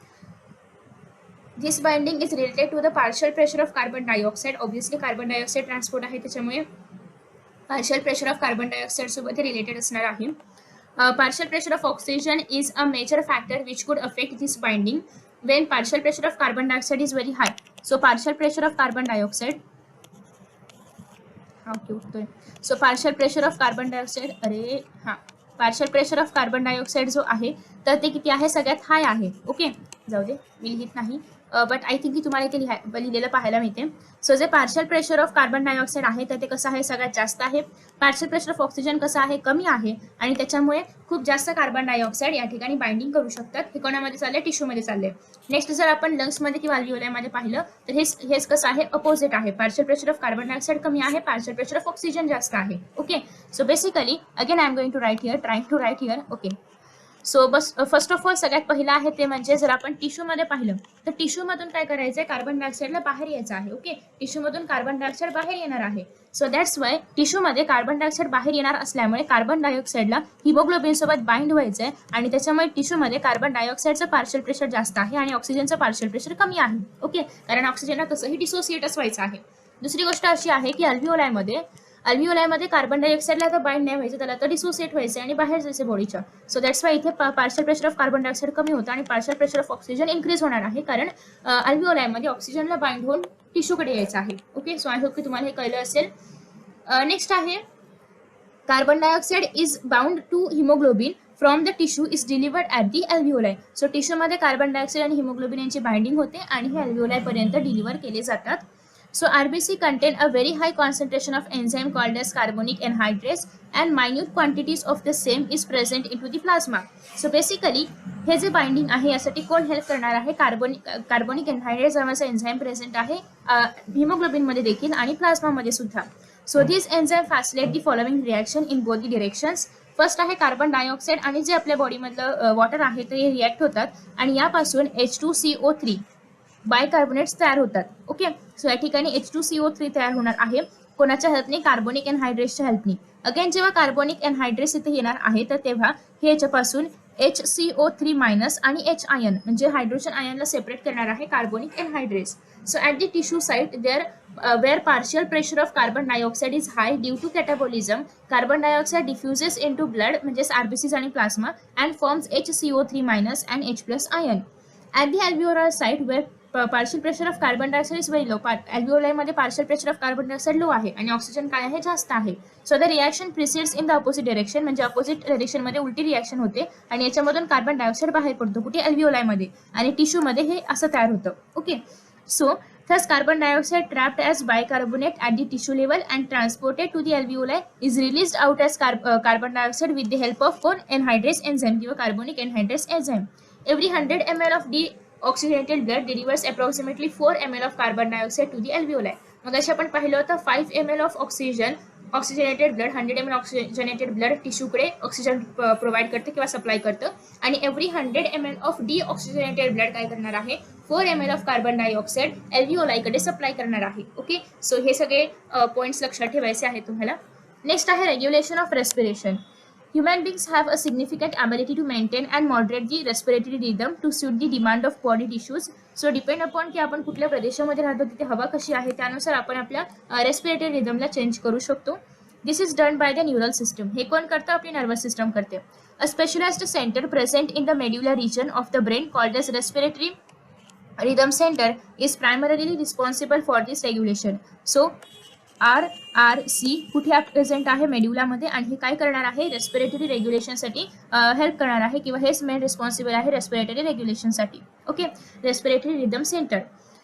This binding is related to the partial pressure of carbon dioxide. Obviously carbon dioxide transport आहे त्याच्यामुळे partial pressure of carbon dioxide सोबत हे related असणार आहे. Partial pressure of oxygen is a major factor which could affect this binding when partial pressure of carbon dioxide is very high. So partial pressure of carbon dioxide, partial pressure of carbon dioxide partial pressure of carbon dioxide जो आहे तर ते किती आहे? सगळ्यात हाय आहे. Okay, जाऊ दे मी लिहित नाही, बट आय थिंक की तुम्हाला इथे लिहिलेलं पाहायला मिळते. सो जे partial pressure of carbon dioxide आहे तर ते कसं आहे? सगळ्यात जास्त आहे. पार्शियल प्रेशर ऑफ ऑक्सिजन कसं आहे? कमी आहे. आणि त्याच्यामुळे खूप जास्त कार्बन डायऑक्साईड या ठिकाणी बाइंडिंग करू शकतात. हे कोणामध्ये चाललंय? टिश्यूमध्ये चाललंय. नेक्स्ट जर आपण लंग्समध्ये किंवा अल्व्हिओलायमध्ये पाहिलं तर हेच कसं आहे? अपोजिट आहे. Partial pressure of carbon dioxide कमी आहे, पार्शियल प्रेशर ऑफ ऑक्सिजन जास्त आहे. Okay, so basically again I am going to write here. Okay, so बस फर्स्ट ऑफ ऑल सगळ्यात पहिलं आहे ते म्हणजे जर आपण टिश्यूमध्ये पाहिलं तर टिश्यूमधून काय करायचं आहे? कार्बन डायऑक्साईडला बाहेर यायचं आहे. ओके, टिश्यूमधून कार्बन डायऑक्साईड बाहेर येणार आहे. सो दॅट्स वाय टिश्यूमध्ये कार्बन डायऑक्साईड बाहेर येणार असल्यामुळे कार्बन डायऑक्साईडला हिमोग्लोबिन सोबत बाइंड व्हायचं आहे आणि त्याच्यामुळे टिश्यूमध्ये कार्बन डायऑक्साईडचं पार्शियल प्रेशर जास्त आहे आणि ऑक्सिजनचं पार्शियल प्रेशर कमी आहे. ओके, कारण ऑक्सिजनला तसंही डिसोसिएटच व्हायचं आहे. दुसरी गोष्ट अशी आहे की अल्व्हिओलायमध्ये कार्बन डायऑक्साईडला आता बाइंड नाही व्हायचं, त्याला तर डिसोसिएट व्हायचं आणि बाहेर जायचं बॉडीच्या. सो दॅट्स वाय इथे partial pressure of carbon dioxide कमी होतं आणि partial pressure of oxygen increase होणार आहे, कारण अल्व्हिओलायमध्ये ऑक्सिजनला बाइंड होऊन टिश्यूकडे यायचं आहे. ओके, सो आय होप की तुम्हाला हे कळलं असेल. नेक्स्ट आहे carbon dioxide is bound to haemoglobin from the tissue is delivered at the alveoli. So टिश्यूमध्ये कार्बन डायऑक्साईड आणि हिमोग्लोबिन यांची बाइंडिंग होते आणि हे अल्व्हिओलायपर्यंत डिलिव्हर केले जातात. So RBC contain a very high concentration of enzyme called as carbonic anhydrase and minute quantities of the same is present into the plasma. So basically हे जे binding आहे यासाठी कोण हेल्प करणार आहे? कार्बोनिक एनहायड्रेस नावाचा एन्झाईम प्रेझेंट आहे haemoglobin मध्ये देखील आणि प्लाझ्मा मध्ये सुद्धा. So this enzyme facilitate the following reaction in both the directions. First आहे कार्बन डायऑक्साईड आणि जे आपल्या बॉडीमधलं वॉटर आहे ते रिॲक्ट होतात आणि यापासून H2CO3 बायकार्बोनेट्स तयार होतात. ओके, सो या ठिकाणी H2CO3 तयार होणार आहे. कोणाच्या हेल्पने? कार्बोनिक एनहायड्रेट्सच्या हेल्पने. अगेन जेव्हा कार्बोनिक एनहायड्रेट्स इथे येणार आहे तर तेव्हा हे याच्यापासून HCO3 मायनस आणि H आयन म्हणजे हायड्रोजन आयनला सेपरेट करणार आहे carbonic anhydrates. So at the tissue site there where partial pressure of carbon dioxide is high due to catabolism, carbon dioxide diffuses into blood म्हणजेच RBCs आणि plasma and forms HCO3 minus and H plus ion. At the alveolar site where partial pressure of carbon dioxide is very low, alveoli मध्ये partial pressure of carbon dioxide low आहे आणि oxygen काय आहे? जास्त आहे. So the reaction precedes in the opposite direction म्हणजे opposite direction मध्ये उलटी रिएक्शन होते आणि याच्यामधून कार्बन डायऑक्साइड बाहेर पडतो. कुठे? अल्व्हिओलाई मध्ये आणि टिश्यू मध्ये हे असं तयार होतं. Okay. So thus carbon dioxide trapped as bicarbonate at the tissue level and transported to the alveoli is released out as carbon dioxide with the help of anhydrase enzyme किंवा carbonic anhydrase enzyme. Every 100 ml of deoxygenated blood delivers approximately 4 ml of carbon dioxide to the alveoli. मग अशा आपण पाहिलं होतं 5 ml of oxygenated blood 100 ml oxygenated blood टिश्यूकडे oxygen provide करतं किंवा supply करतं आणि every 100 ml of deoxygenated blood काय करणार आहे? 4 ml ऑफ कार्बन डायऑक्साइड एल्व्हिओलाईकडे सप्लाय करणार आहे. ओके. सो हे सगळे पॉईंट्स लक्षात ठेवायचे आहे तुम्हाला. नेक्स्ट आहे regulation of respiration. Human beings have a significant ability to maintain and moderate the respiratory rhythm to suit the demand of body tissues. So depend upon की आपण कुठल्या प्रदेशामध्ये राहतो तिथे हवा कशी आहे त्यानुसार आपण आपल्या रेस्पिरेटरी रिदमला चेंज करू शकतो. This is done by the neural system. हे कोण करतं? आपली नर्वस सिस्टम करते. A specialised centre present in the medullary region of the brain called as respiratory rhythm center is primarily responsible for this regulation. So RRC कुठे present आहे? मेड्युलामध्ये आणि हे काय करणार आहे? रेस्पिरेटरी रेग्युलेशनसाठी हेल्प करणार आहे किंवा हेच मेन रिस्पॉन्सिबल आहे रेस्पिरेटरी रेग्युलेशनसाठी. Okay. Respiratory rhythm centre.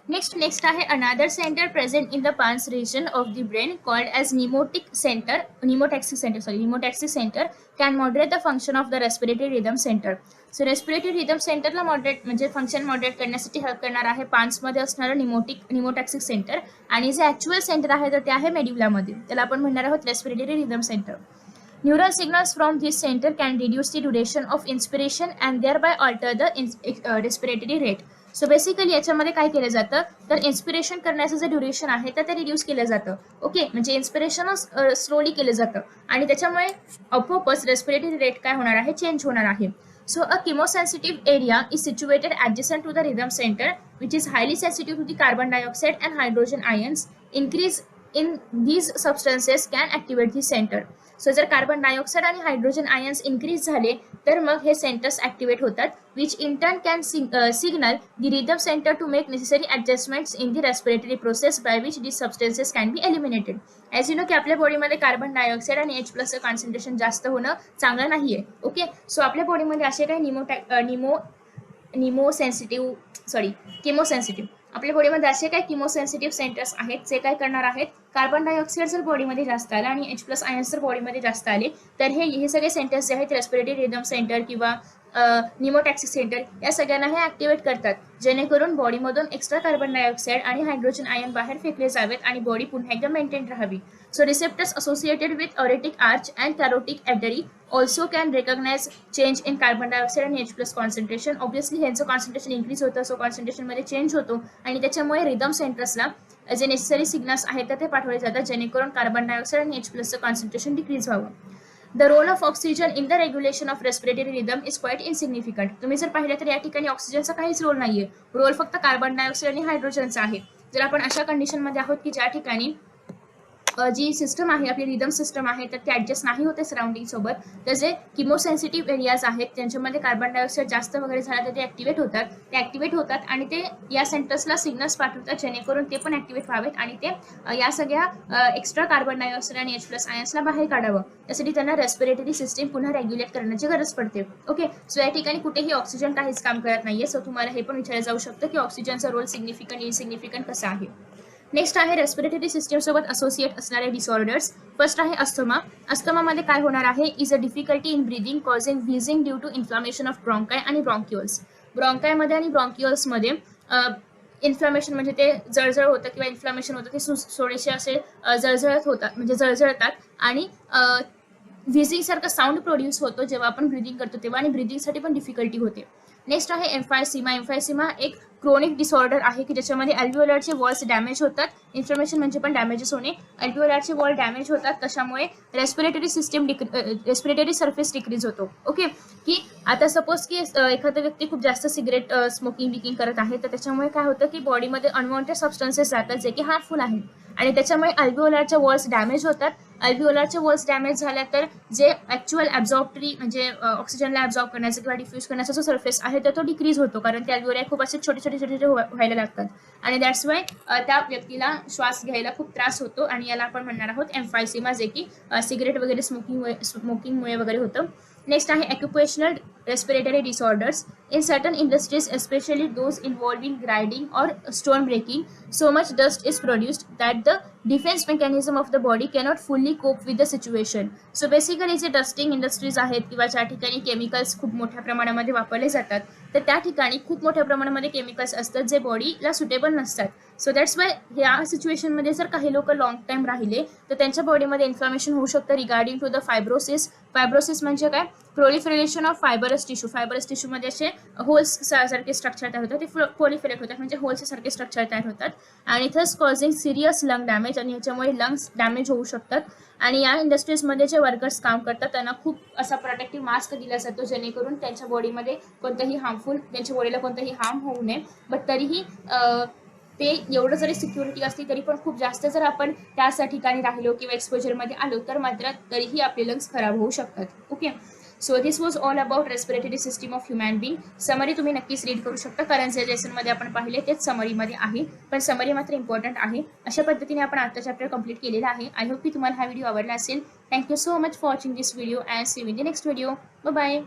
Next आहे another centre present in the pons region of the brain called as pneumotaxic centre can moderate the function of the respiratory rhythm centre. So respiratory rhythm सेंटरला moderate म्हणजे function moderate करण्यासाठी help करणार आहे पान्समध्ये असणारं निमोटॅक्सिक centre आणि जे actual centre आहे तर ते आहे मेड्युलामध्ये. त्याला आपण म्हणणार आहोत respiratory rhythm centre. Neural signals from this center can reduce the duration of inspiration and thereby alter the respiratory rate. So basically याच्यामध्ये काय केलं जातं तर इन्स्पिरेशन करण्याचं जे ड्युरेशन आहे तर ते रिड्यूस केलं जातं. ओके. म्हणजे इन्स्पिरेशन स्लोली केलं जातं आणि त्याच्यामुळे आपोआपच रेस्पिरेटरी रेट काय होणार आहे? चेंज होणार आहे. So a chemosensitive area is situated adjacent to the rhythm center, which is highly sensitive to the carbon dioxide and hydrogen ions. Increase in these substances can activate the center. So जर carbon dioxide आणि hydrogen ions increase झाले तर मग हे centres activate होतात which in turn can signal the rhythm centre to make necessary adjustments in the respiratory process by which this substances can be eliminated. As you know की आपल्या बॉडीमध्ये carbon dioxide आणि H+चं कॉन्सन्ट्रेशन जास्त होणं चांगलं नाही आहे. ओके. सो आपल्या बॉडीमध्ये असे काही केमोसेन्सिटिव्ह आपल्या बॉडीमध्ये असे काही किमोसेन्सिटिव्ह सेंटर्स आहेत जे काय करणार आहेत? कार्बन डायऑक्साइड जर बॉडीमध्ये जास्त आला आणि H+ आयन्स जर बॉडीमध्ये जास्त आले तर हे सगळे सेंटर्स जे आहेत रेस्पिरेटरी रिदम सेंटर किंवा निमोटॅक्सिक सेंटर या सगळ्यांना हे ॲक्टिवेट करतात जेणेकरून बॉडीमधून एक्स्ट्रा कार्बन डायऑक्साइड आणि हायड्रोजन आयन बाहेर फेकले जावेत आणि बॉडी पुन्हा एकदा मेंटेन राहावी. So receptors associated with aortic arch and carotid artery also can recognise change in carbon dioxide आणि H+ कॉन्सन्ट्रेशन. ऑब्व्हियसली ह्यांचं कॉन्सन्ट्रेशन इन्क्रीज होतं सो कॉन्सन्ट्रेशनमध्ये चेंज होतो आणि त्याच्यामुळे रिदम सेंटर्सला जे नेसेसरी सिग्नल्स आहेत तर ते पाठवले जातात जेणेकरून कार्बन डायऑक्साइड आणि H+चं कॉन्सन्ट्रेशन डिक्रीज व्हावं. The role of oxygen in the regulation of respiratory rhythm is quite insignificant. तुम्ही जर पाहिलं तर या ठिकाणी ऑक्सिजनचा काहीच रोल नाहीये. रोल फक्त कार्बन डायऑक्साइड आणि हायड्रोजनचा आहे. जर आपण अशा कंडिशनमध्ये आहोत की ज्या ठिकाणी जी सिस्टम आहे आपली रिदम सिस्टम आहे तर ते ॲडजस्ट नाही होते सराउंडिंग सोबत तर जे किमोसेन्सिटिव्ह एरियाज आहेत त्यांच्यामध्ये कार्बन डायऑक्साईड जास्त वगैरे झालं तर ते ॲक्टिवेट होतात आणि ते या सेंटर्सला सिग्नल्स पाठवतात जेणेकरून ते पण ॲक्टिवेट व्हावेत आणि ते या सगळ्या एक्स्ट्रा कार्बन डायऑक्साईड आणि H+ आयन्सला बाहेर काढावं. त्यासाठी त्यांना रेस्पिरेटरी सिस्टीम पुन्हा रेग्युलेट करण्याची गरज पडते. ओके. सो या ठिकाणी कुठेही ऑक्सिजन काहीच काम करत नाहीये. सो तुम्हाला हे पण विचारलं जाऊ शकतं की ऑक्सिजनचा रोल सिग्निफिकंट इनसिग्निफिकंट कसा आहे. नेक्स्ट आहे रेस्पिरेटरी सिस्टीम सोबत असोसिएट असणारे डिसऑर्डर्स. फर्स्ट आहे अस्थमा. अस्थमामध्ये काय होणार आहे? Is a difficulty in breathing causing wheezing due to inflammation of bronchi आणि ब्रॉन्क्युल्स. ब्रॉन्कायमध्ये आणि ब्रॉन्क्युल्समध्ये इन्फ्लामेशन म्हणजे ते जळजळ होतं किंवा इन्फ्लामेशन होतं ते थोडेसे असे जळजळतात आणि व्हीजिंग सारखं साऊंड प्रोड्यूस होतो जेव्हा आपण ब्रीदिंग करतो तेव्हा आणि ब्रीदिंगसाठी पण डिफिकल्टी होते. नेक्स्ट आहे एम्फायसिमा. एम्फायसिमा एक क्रोनिक डिसऑर्डर आहे की ज्याच्यामध्ये अल्व्हिओलरचे वॉल्स डॅमेज होतात. इन्फ्लेमेशन म्हणजे पण डॅमेजेस होणे. अल्व्हिओलरचे वॉल डॅमेज होतात, त्याच्यामुळे रेस्पिरेटरी सर्फेस डिक्रीज होतो. ओके, की आता सपोज की एखादा व्यक्ती खूप जास्त सिगरेट स्मोकिंग बिकिंग करत आहे, तर त्याच्यामुळे काय होतं की बॉडीमध्ये अनवॉन्टेड सबस्टन्सेस जातात जे की हार्मफुल आहेत आणि त्याच्यामुळे अल्व्हिओलरच्या वॉल्स डॅमेज होतात. अल्व्हिओलरचे वॉल्स डॅमेज झाल्या तर जे ॲक्च्युअल ॲब्झॉर्बटरी म्हणजे ऑक्सिजनला ॲब्झॉर्ब करण्याचा किंवा डिफ्यूज करण्याचा जो सर्फेस आहे तर तो डिक्रीज होतो, कारण ते अल्व्हिओलाय खूप असे छोटे छोटे छोटे छोटे व्हायला लागतात आणि दॅट्स वाय त्या व्यक्तीला श्वास घ्यायला खूप त्रास होतो आणि याला आपण म्हणणार आहोत एम्फायसिमा, जे की सिगरेट वगैरे स्मोकिंगमुळे वगैरे होतं. नेक्स्ट आहे occupational respiratory disorders. In certain industries, especially those involving grinding or stone breaking, so much dust is produced that the defense mechanism of the body cannot fully cope with the situation. So basically जे dusting industries आहेत किंवा ज्या ठिकाणी chemicals खूप मोठ्या प्रमाणामध्ये वापरले जातात, तर त्या ठिकाणी खूप मोठ्या प्रमाणामध्ये केमिकल्स असतात जे बॉडीला सुटेबल नसतात. सो दॅट्स वाय या सिच्युएशनमध्ये जर काही लोक लॉंग टाइम राहिले तर त्यांच्या बॉडीमध्ये इन्फ्लामेशन होऊ शकतं regarding to the fibrosis. Fibrosis म्हणजे काय? Proliferation of fibrous tissue. Fibrous टिश्यूमध्ये असे होल्स सारखे स्ट्रक्चर तयार होतात, ते प्रोलिफरेट होतात म्हणजे होल्स सारखे स्ट्रक्चर तयार होतात आणि thus causing serious lung damage, आणि ह्याच्यामुळे लंग्स डॅमेज होऊ शकतात. आणि या इंडस्ट्रीजमध्ये जे वर्कर्स काम करतात त्यांना खूप असा प्रोटेक्टिव्ह मास्क दिला जातो जेणेकरून त्यांच्या बॉडीमध्ये कोणतंही हार्मफुल, त्यांच्या बॉडीला कोणतंही हार्म होऊ नये. बट तरीही ते एवढं जरी सिक्युरिटी असली तरी पण खूप जास्त जर आपण त्या ठिकाणी राहिलो किंवा एक्सपोजरमध्ये आलो तर मात्र तरीही आपले लंग्स खराब होऊ शकतात. Okay, so this was all about respiratory system of human being. Summary तुम्ही नक्कीच रीड करू शकता, कारण जे लेसनमध्ये आपण पाहिले तेच समरीमध्ये आहे, पण समरी मात्र इम्पॉर्टंट आहे. अशा पद्धतीने आपण आजचा चॅप्टर कंप्लीट केलेला आहे. आय होप की तुम्हाला हा व्हिडिओ आवडला असेल. Thank you so much for watching this video and see you in the next video. Bye bye.